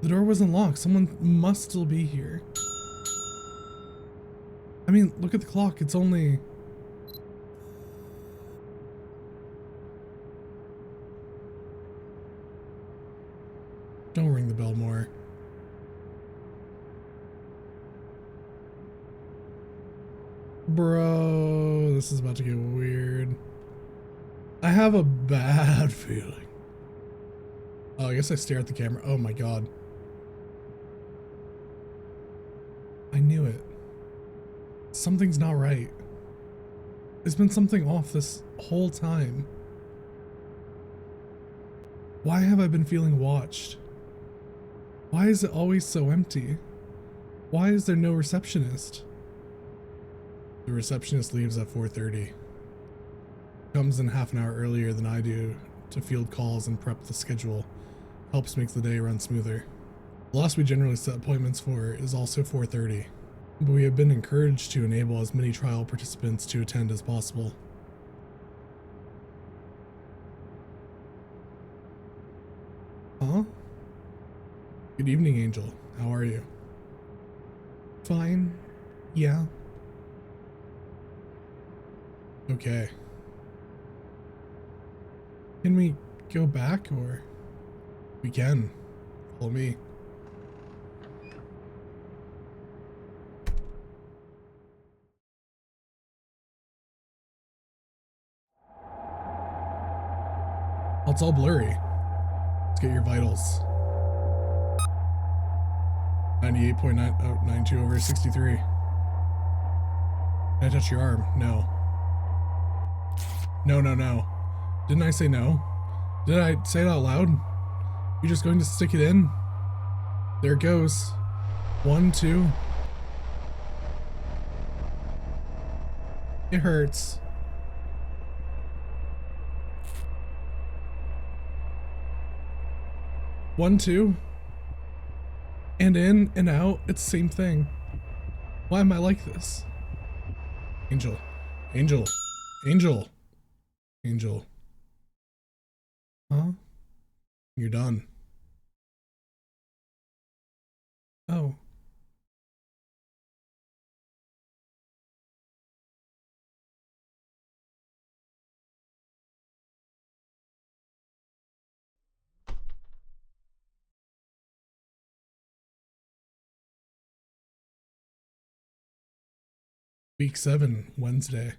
The door wasn't locked, someone must still be here. I mean, look at the clock, it's only... Don't ring the bell more. Bro, this is about to get weird. I have a bad feeling. Oh, I guess I stare at the camera. Oh my god. I knew it. Something's not right. There's been something off this whole time. Why have I been feeling watched? Why is it always so empty? Why is there no receptionist? The receptionist leaves at 4:30. Comes in half an hour earlier than I do to field calls and prep the schedule. Helps make the day run smoother. The last we generally set appointments for is also 4:30, but we have been encouraged to enable as many trial participants to attend as possible. Huh? Good evening, Angel. How are you? Fine. Yeah. Okay. Can we go back, or? We can. Follow me. It's all blurry. Let's get your vitals. 98.92 over 63. Can I touch your arm? No. No, no, no. Didn't I say no? Did I say it out loud? You're just going to stick it in? There it goes. 1, 2. It hurts. One, two. And in and out, it's the same thing. Why am I like this? Angel. Angel. Angel. Angel. Huh? You're done. Oh. Week 7, Wednesday.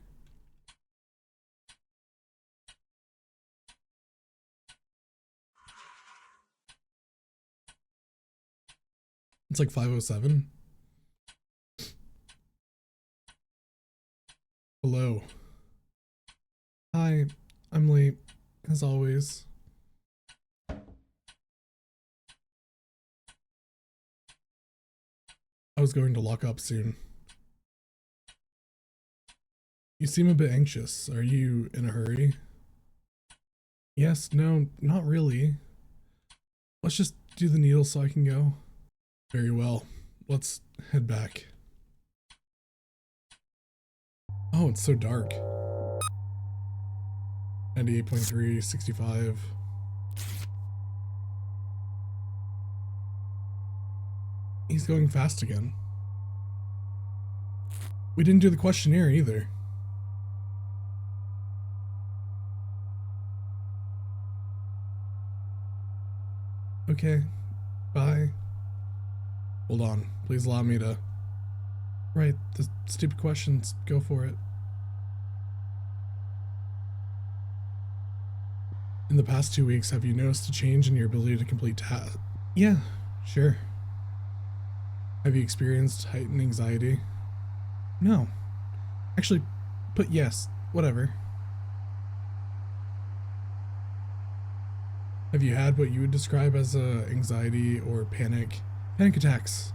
It's like 5:07. Hello. Hi, I'm late, as always. I was going to lock up soon. You seem a bit anxious. Are you in a hurry? Yes, no, not really. Let's just do the needle so I can go. Very well. Let's head back. Oh, it's so dark. 98.3, 65. He's going fast again. We didn't do the questionnaire either. Okay, bye. Hold on, please allow me to... Right, the stupid questions, go for it. In the past 2 weeks, have you noticed a change in your ability to complete tasks? Yeah, sure. Have you experienced heightened anxiety? No. Actually, put yes, whatever. Have you had what you would describe as anxiety or panic attacks?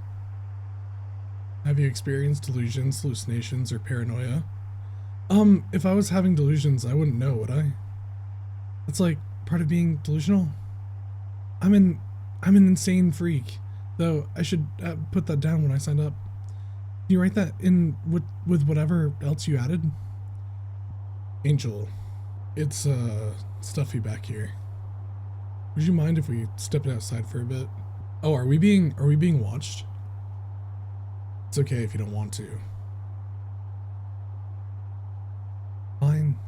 Have you experienced delusions, hallucinations, or paranoia? If I was having delusions, I wouldn't know, would I? That's like part of being delusional. I'm an insane freak, though I should put that down when I signed up. Can you write that in with whatever else you added? Angel, it's stuffy back here. Would you mind if we stepped outside for a bit? Oh, are we being watched? It's okay if you don't want to. Fine.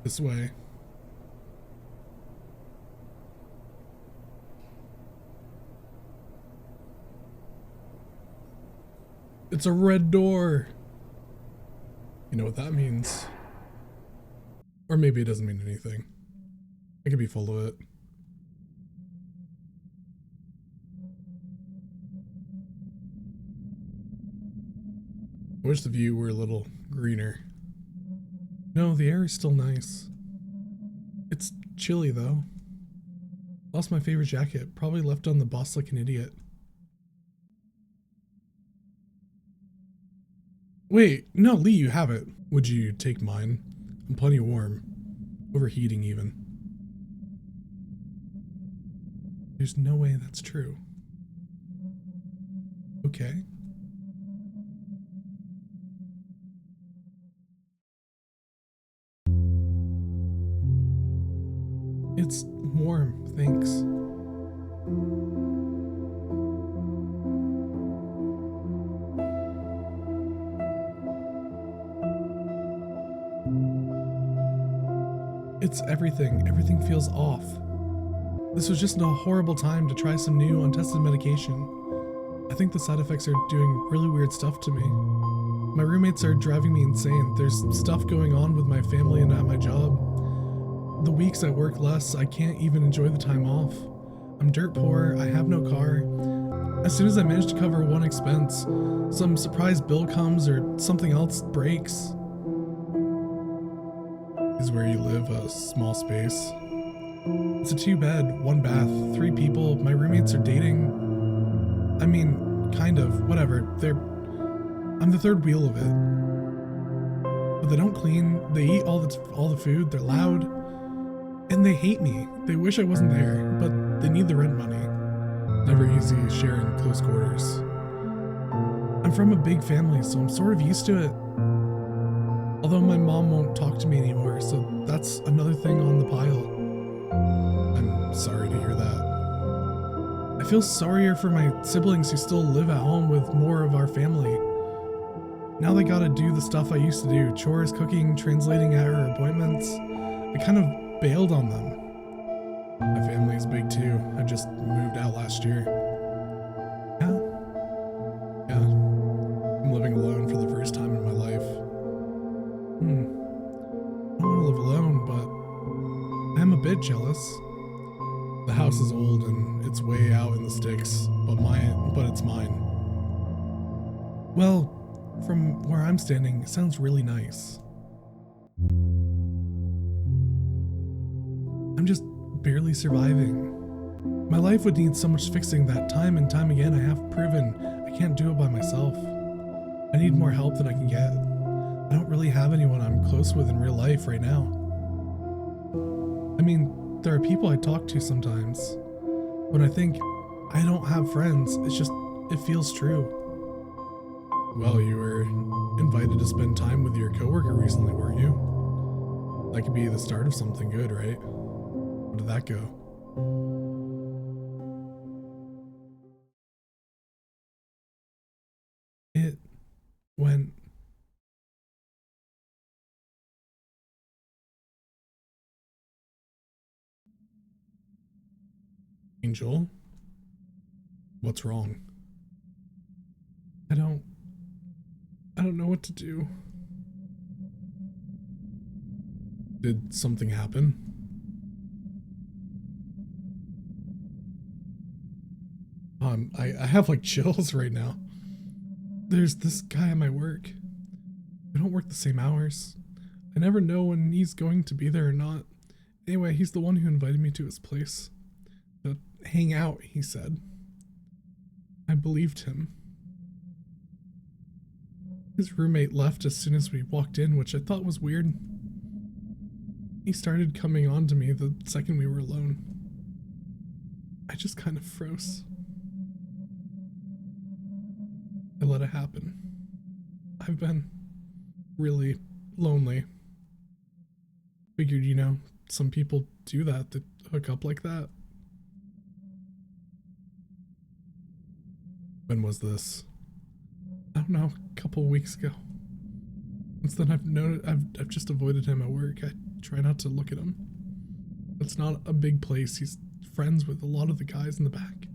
This way. It's a red door. You know what that means. Or maybe it doesn't mean anything. I could be full of it. I wish the view were a little greener. No, the air is still nice. It's chilly though. Lost my favorite jacket, probably left on the bus like an idiot. Wait, no, Lee, you have it. Would you take mine? I'm plenty warm. Overheating even. There's no way that's true. Okay. It's warm, thanks. It's everything. Everything feels off. This was just a horrible time to try some new untested medication. I think the side effects are doing really weird stuff to me. My roommates are driving me insane. There's stuff going on with my family and at my job. The weeks I work less, I can't even enjoy the time off. I'm dirt poor, I have no car. As soon as I manage to cover one expense, some surprise bill comes or something else breaks. Is where you live a small space? It's a 2-bed, 1 bath, 3 people. My roommates are dating. I mean, kind of, whatever. I'm the third wheel of it. But they don't clean, they eat all the food, they're loud, and they hate me. They wish I wasn't there, but they need the rent money. Never easy sharing close quarters. I'm from a big family, so I'm sort of used to it. Although my mom won't talk to me anymore, so that's another thing on the pile. I'm sorry to hear that. I feel sorrier for my siblings who still live at home with more of our family. Now they gotta do the stuff I used to do, chores, cooking, translating at her appointments. I kind of bailed on them. My family is big too. I just moved out last year. Yeah. I'm living alone for the first time in my life. I don't want to live alone, but I'm a bit jealous. The house is old and it's way out in the sticks, but it's mine. Well, from where I'm standing, it sounds really nice. I'm just barely surviving. My life would need so much fixing that time and time again I have proven I can't do it by myself. I need more help than I can get. I don't really have anyone I'm close with in real life right now. I mean, there are people I talk to sometimes. When I think I don't have friends, it feels true. Well, you were invited to spend time with your coworker recently, weren't you? That could be the start of something good, right? How did that go? It went... Angel? What's wrong? I don't know what to do. Did something happen? I have like chills right now. There's this guy at my work. We don't work the same hours. I never know when he's going to be there or not. Anyway, he's the one who invited me to his place. To hang out, he said. I believed him. His roommate left as soon as we walked in, which I thought was weird. He started coming on to me the second we were alone. I just kind of froze. I let it happen. I've been really lonely. Figured, some people do that hook up like that. When was this? I don't know, a couple of weeks ago. Since then I've just avoided him at work. I try not to look at him. It's not a big place. He's friends with a lot of the guys in the back.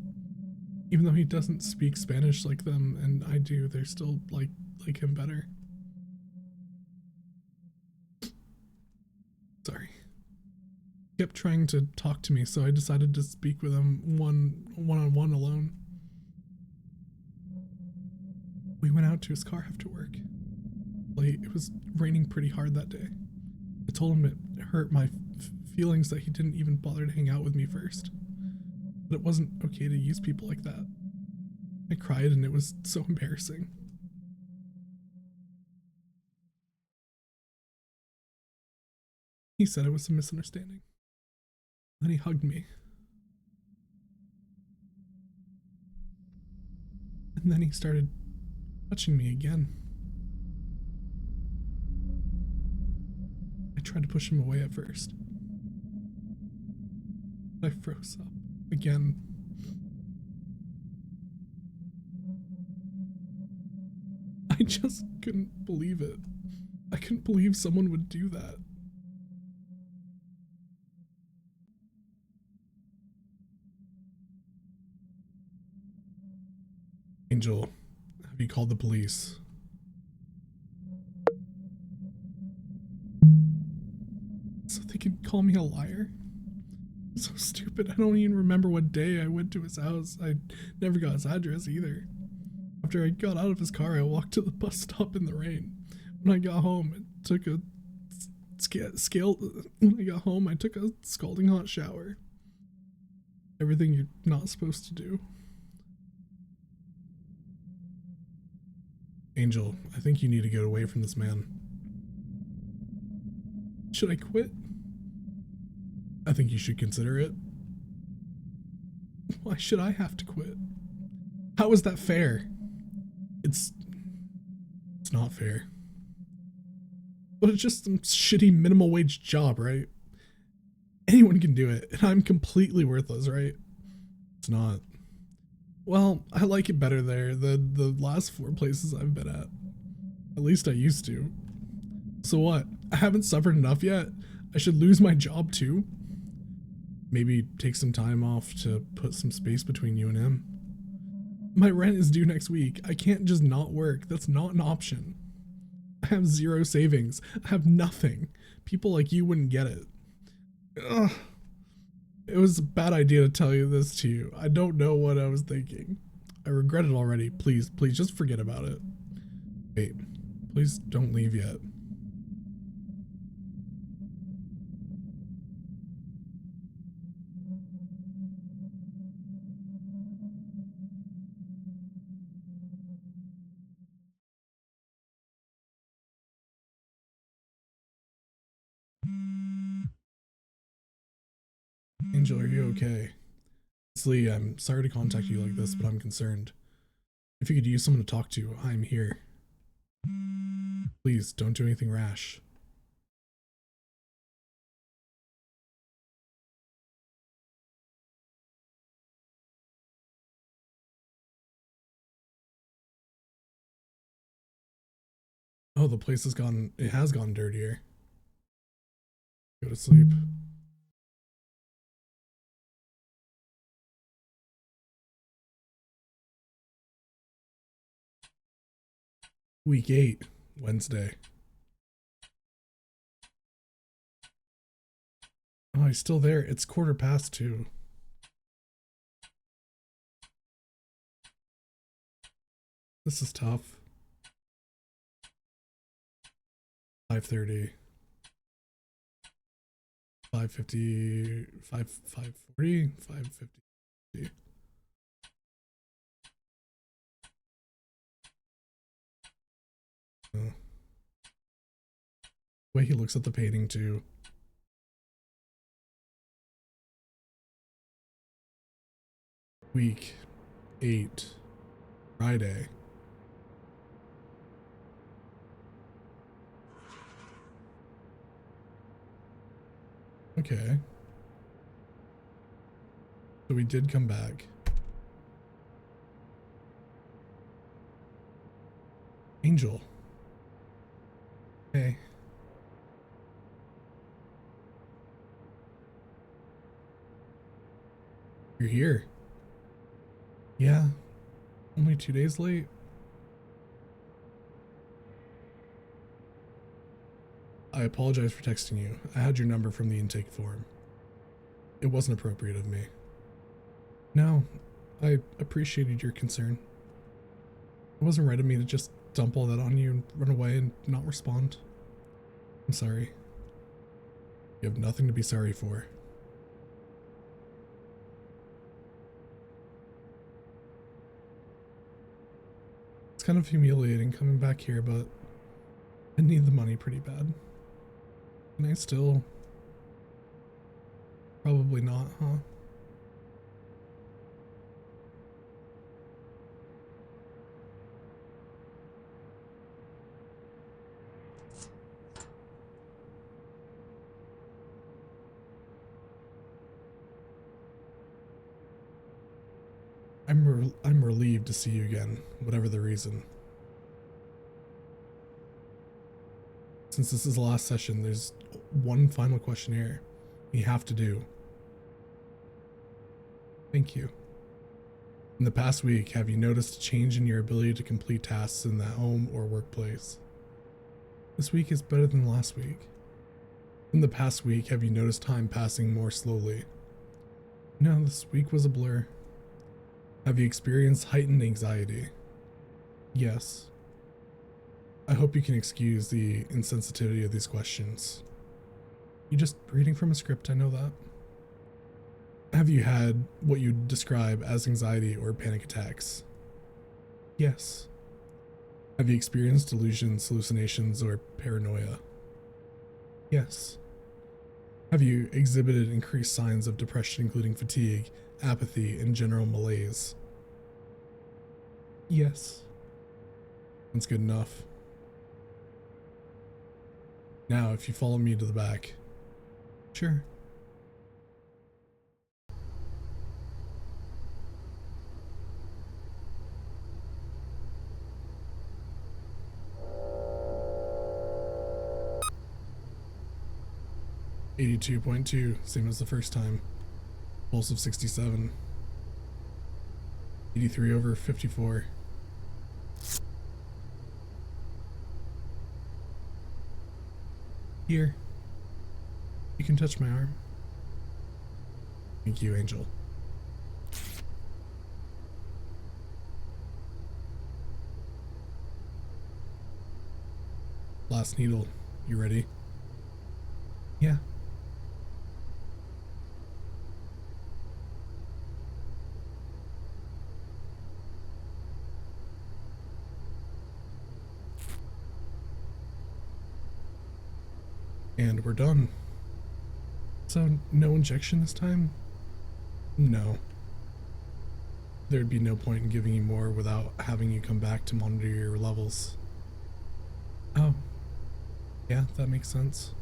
Even though he doesn't speak Spanish like them, and I do, they're still like him better. Sorry. He kept trying to talk to me, so I decided to speak with him one-on-one alone. We went out to his car after work. Late. It was raining pretty hard that day. I told him it hurt my feelings that he didn't even bother to hang out with me first. But it wasn't okay to use people like that. I cried and it was so embarrassing. He said it was a misunderstanding. Then he hugged me. And then he started touching me again. I tried to push him away at first. I froze up again. I just couldn't believe it. I couldn't believe someone would do that. Angel, have you called the police? So they can call me a liar? So stupid. I don't even remember what day I went to his house. I never got his address either. After I got out of his car, I walked to the bus stop in the rain. When I got home, I took a scalding hot shower. Everything you're not supposed to do. Angel, I think you need to get away from this man. Should I quit? I think you should consider it. Why should I have to quit? How is that fair? It's not fair. But it's just some shitty minimum wage job, right? Anyone can do it, and I'm completely worthless, right? It's not. Well, I like it better there than the last 4 places I've been at. At least I used to. So what? I haven't suffered enough yet? I should lose my job too? Maybe take some time off to put some space between you and him. My rent is due next week. I can't just not work. That's not an option. I have 0 savings. I have nothing. People like you wouldn't get it. Ugh. It was a bad idea to tell you this to you. I don't know what I was thinking. I regret it already. Please just forget about it. Wait, please don't leave yet. Angel, are you okay? It's Lee. I'm sorry to contact you like this, but I'm concerned. If you could use someone to talk to, I'm here. Please, don't do anything rash. Oh, the place has gone, it has gone dirtier. Go to sleep. Week 8, Wednesday. Oh, he's still there. It's 2:15. This is tough. 5:30. 5:50. 5:40. 5:50. Oh. The way he looks at the painting too. Week 8, Friday. Okay. So we did come back. Angel. Hey. You're here. Yeah. Only 2 days late. I apologize for texting you. I had your number from the intake form. It wasn't appropriate of me. No, I appreciated your concern. It wasn't right of me to just dump all that on you and run away and not respond. I'm sorry. You have nothing to be sorry for. It's kind of humiliating coming back here, but I need the money pretty bad. Can I still? Probably not, huh? I'm relieved to see you again, whatever the reason. Since this is the last session, there's one final questionnaire you have to do. Thank you. In the past week, have you noticed a change in your ability to complete tasks in the home or workplace? This week is better than last week. In the past week, have you noticed time passing more slowly? No, this week was a blur. Have you experienced heightened anxiety? Yes. I hope you can excuse the insensitivity of these questions. You're just reading from a script, I know that. Have you had what you describe as anxiety or panic attacks? Yes. Have you experienced delusions, hallucinations, or paranoia? Yes. Have you exhibited increased signs of depression, including fatigue, apathy, and general malaise? Yes. That's good enough. Now, if you follow me to the back. Sure. $82.2, same as the first time. Pulse of 67. 83/54. Here. You can touch my arm. Thank you, Angel. Last needle. You ready? Yeah. And we're done. So, no injection this time? No. There'd be no point in giving you more without having you come back to monitor your levels. Oh. Yeah, that makes sense.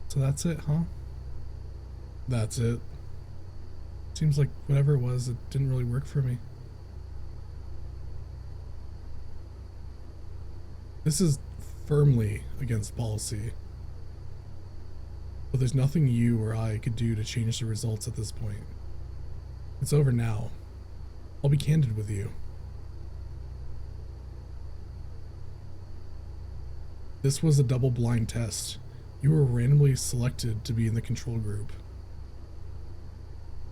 So that's it, huh? That's it. Seems like whatever it was, it didn't really work for me. This is firmly against policy. But there's nothing you or I could do to change the results at this point. It's over now. I'll be candid with you. This was a double-blind test. You were randomly selected to be in the control group.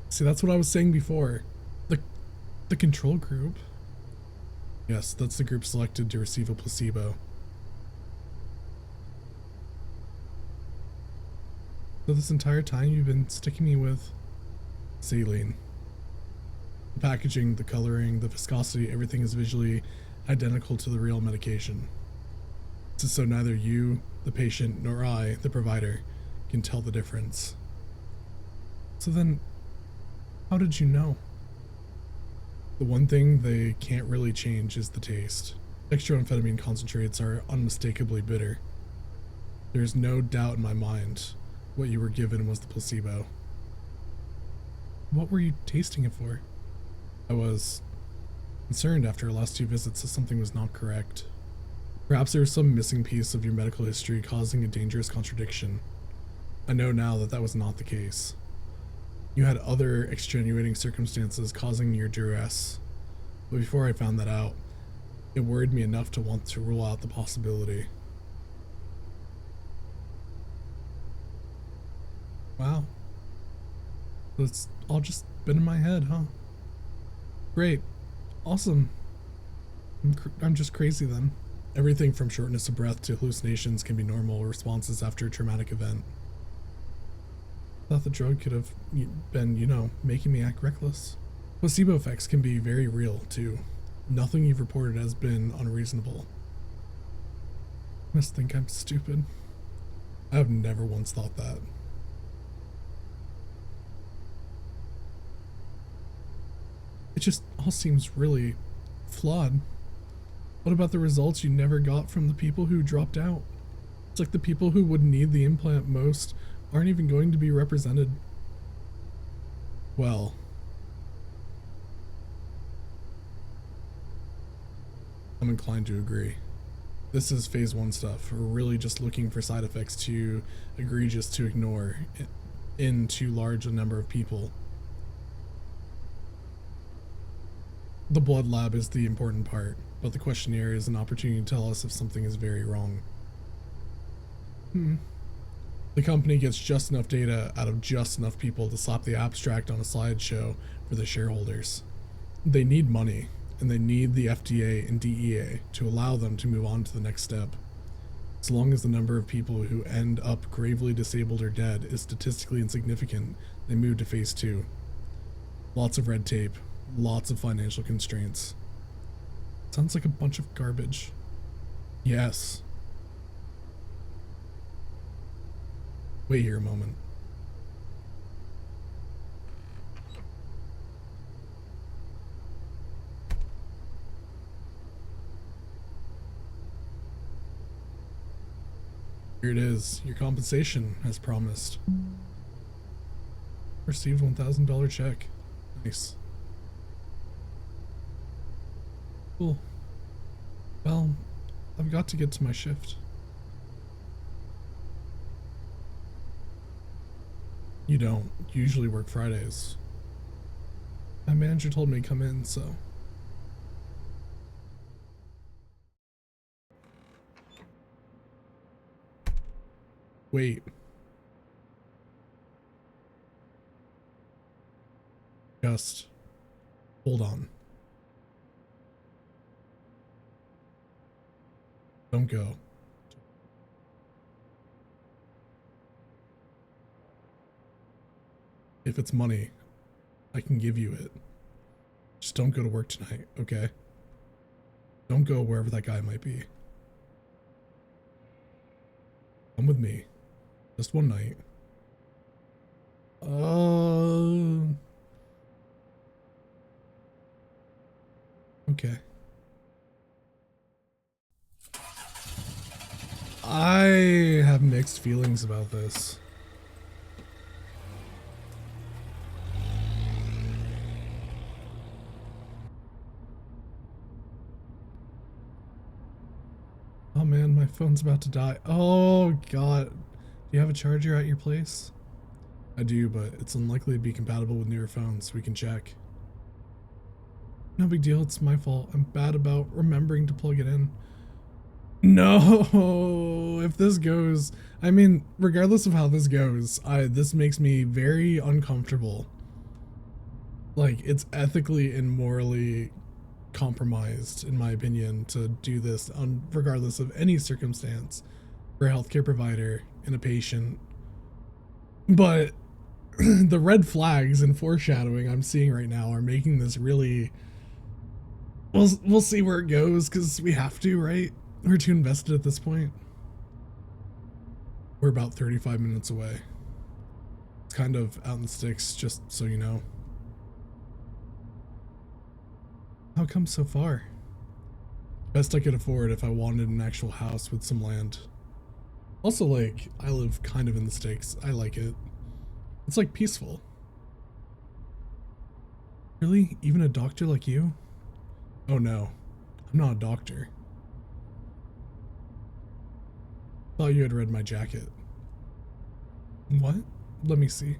See, that's what I was saying before. The control group? Yes, that's the group selected to receive a placebo. So this entire time you've been sticking me with saline. The packaging, the coloring, the viscosity, everything is visually identical to the real medication. This is so neither you, the patient, nor I, the provider, can tell the difference. So then, how did you know? The one thing they can't really change is the taste. Dextroamphetamine concentrates are unmistakably bitter. There is no doubt in my mind what you were given was the placebo. What were you tasting it for? I was concerned after our last 2 visits that something was not correct. Perhaps there was some missing piece of your medical history causing a dangerous contradiction. I know now that that was not the case. You had other extenuating circumstances causing your duress, but before I found that out, it worried me enough to want to rule out the possibility. Wow. So it's all just been in my head, huh? Great. Awesome. I'm just crazy then. Everything from shortness of breath to hallucinations can be normal responses after a traumatic event. Thought the drug could have been, making me act reckless. Placebo effects can be very real, too. Nothing you've reported has been unreasonable. I must think I'm stupid. I have never once thought that. It just all seems really flawed. What about the results you never got from the people who dropped out? It's like the people who would need the implant most aren't even going to be represented. Well, I'm inclined to agree. This is phase 1 stuff. We're really just looking for side effects too egregious to ignore in too large a number of people. The blood lab is the important part, but the questionnaire is an opportunity to tell us if something is very wrong. The company gets just enough data out of just enough people to slap the abstract on a slideshow for the shareholders. They need money, and they need the FDA and DEA to allow them to move on to the next step. As long as the number of people who end up gravely disabled or dead is statistically insignificant, they move to phase 2. Lots of red tape, lots of financial constraints. Sounds like a bunch of garbage. Yes. Wait here a moment. Here it is, your compensation, as promised. Received $1,000 check. Nice. Cool. Well, I've got to get to my shift. You don't usually work Fridays. My manager told me to come in, so. Wait. Just hold on. Don't go. If it's money, I can give you it. Just don't go to work tonight, okay? Don't go wherever that guy might be. Come with me. Just one night. Okay. I have mixed feelings about this. Oh man, my phone's about to die. Oh god. Do you have a charger at your place? I do, but it's unlikely to be compatible with newer phones. We can check. No big deal, it's my fault. I'm bad about remembering to plug it in. No, if this goes, I mean, regardless of how this goes, this makes me very uncomfortable. Like, it's ethically and morally compromised, in my opinion, to do this regardless of any circumstance for a healthcare provider and a patient. But the red flags and foreshadowing I'm seeing right now are making this really. We'll see where it goes, because we have to, right? We're too invested at this point. We're about 35 minutes away. It's kind of out in the sticks, just so you know. How come so far? Best I could afford if I wanted an actual house with some land. Also, like, I live kind of in the sticks. I like it. It's like peaceful. Really? Even a doctor like you? Oh no, I'm not a doctor. Thought you had read my jacket. What? Let me see.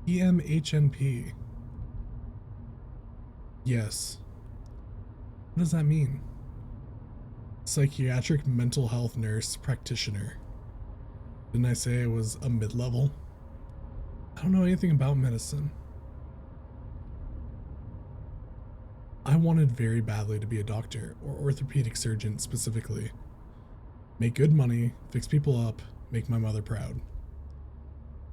EMHNP. Yes. What does that mean? Psychiatric mental health nurse practitioner. Didn't I say it was a mid-level? I don't know anything about medicine. I wanted very badly to be a doctor, or orthopedic surgeon specifically. Make good money, fix people up, make my mother proud.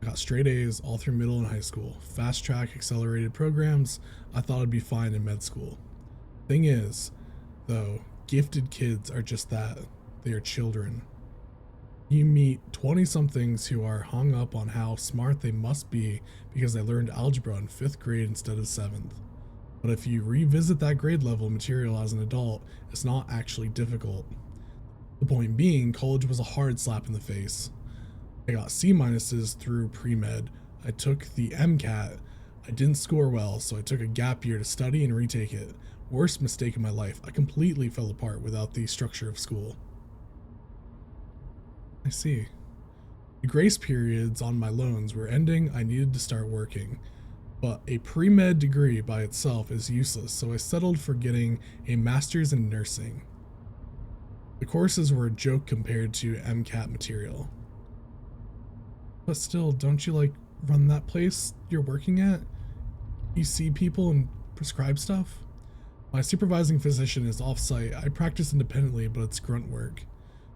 I got straight A's all through middle and high school, fast track accelerated programs. I thought I'd be fine in med school. Thing is, though, gifted kids are just that. They are children. You meet 20-somethings who are hung up on how smart they must be because they learned algebra in 5th grade instead of 7th. But if you revisit that grade level material as an adult, it's not actually difficult. The point being, college was a hard slap in the face. I got C minuses through pre-med. I took the MCAT. I didn't score well, so I took a gap year to study and retake it. Worst mistake in my life. I completely fell apart without the structure of school. I see. The grace periods on my loans were ending. I needed to start working. But a pre-med degree by itself is useless, so I settled for getting a master's in nursing. The courses were a joke compared to MCAT material. But still, don't you like run that place you're working at? You see people and prescribe stuff? My supervising physician is off-site. I practice independently, but it's grunt work.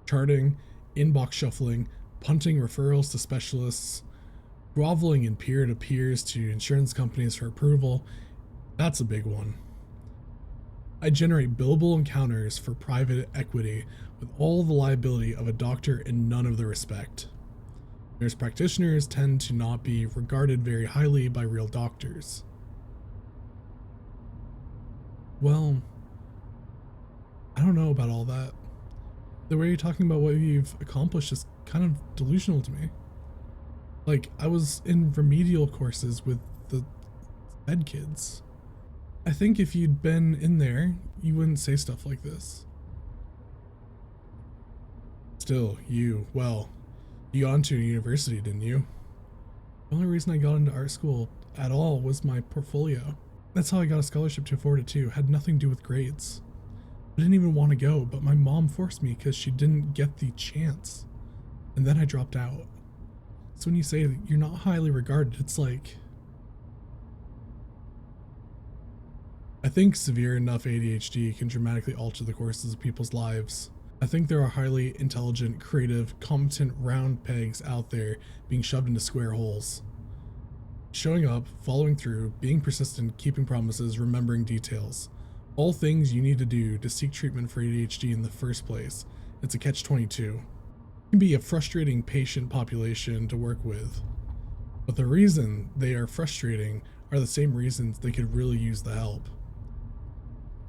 Charting, inbox shuffling, punting referrals to specialists, groveling in peer-to-peers to insurance companies for approval. That's a big one. I generate billable encounters for private equity with all the liability of a doctor and none of the respect. Nurse practitioners tend to not be regarded very highly by real doctors. Well, I don't know about all that. The way you're talking about what you've accomplished is kind of delusional to me. Like, I was in remedial courses with the med kids. I think if you'd been in there, you wouldn't say stuff like this. Still, you got into university, didn't you? The only reason I got into art school at all was my portfolio. That's how I got a scholarship to afford it too. It had nothing to do with grades. I didn't even want to go, but my mom forced me because she didn't get the chance. And then I dropped out. So when you say that you're not highly regarded, it's like... I think severe enough ADHD can dramatically alter the courses of people's lives. I think there are highly intelligent, creative, competent round pegs out there being shoved into square holes. Showing up, following through, being persistent, keeping promises, remembering details. All things you need to do to seek treatment for ADHD in the first place. It's a catch-22. It can be a frustrating patient population to work with. But the reason they are frustrating are the same reasons they could really use the help.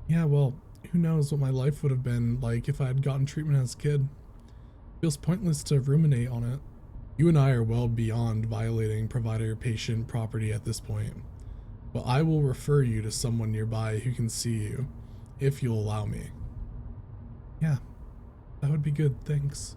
Yeah, well, who knows what my life would have been like if I had gotten treatment as a kid. It feels pointless to ruminate on it. You and I are well beyond violating provider-patient property at this point, but I will refer you to someone nearby who can see you, if you'll allow me. Yeah, that would be good, thanks.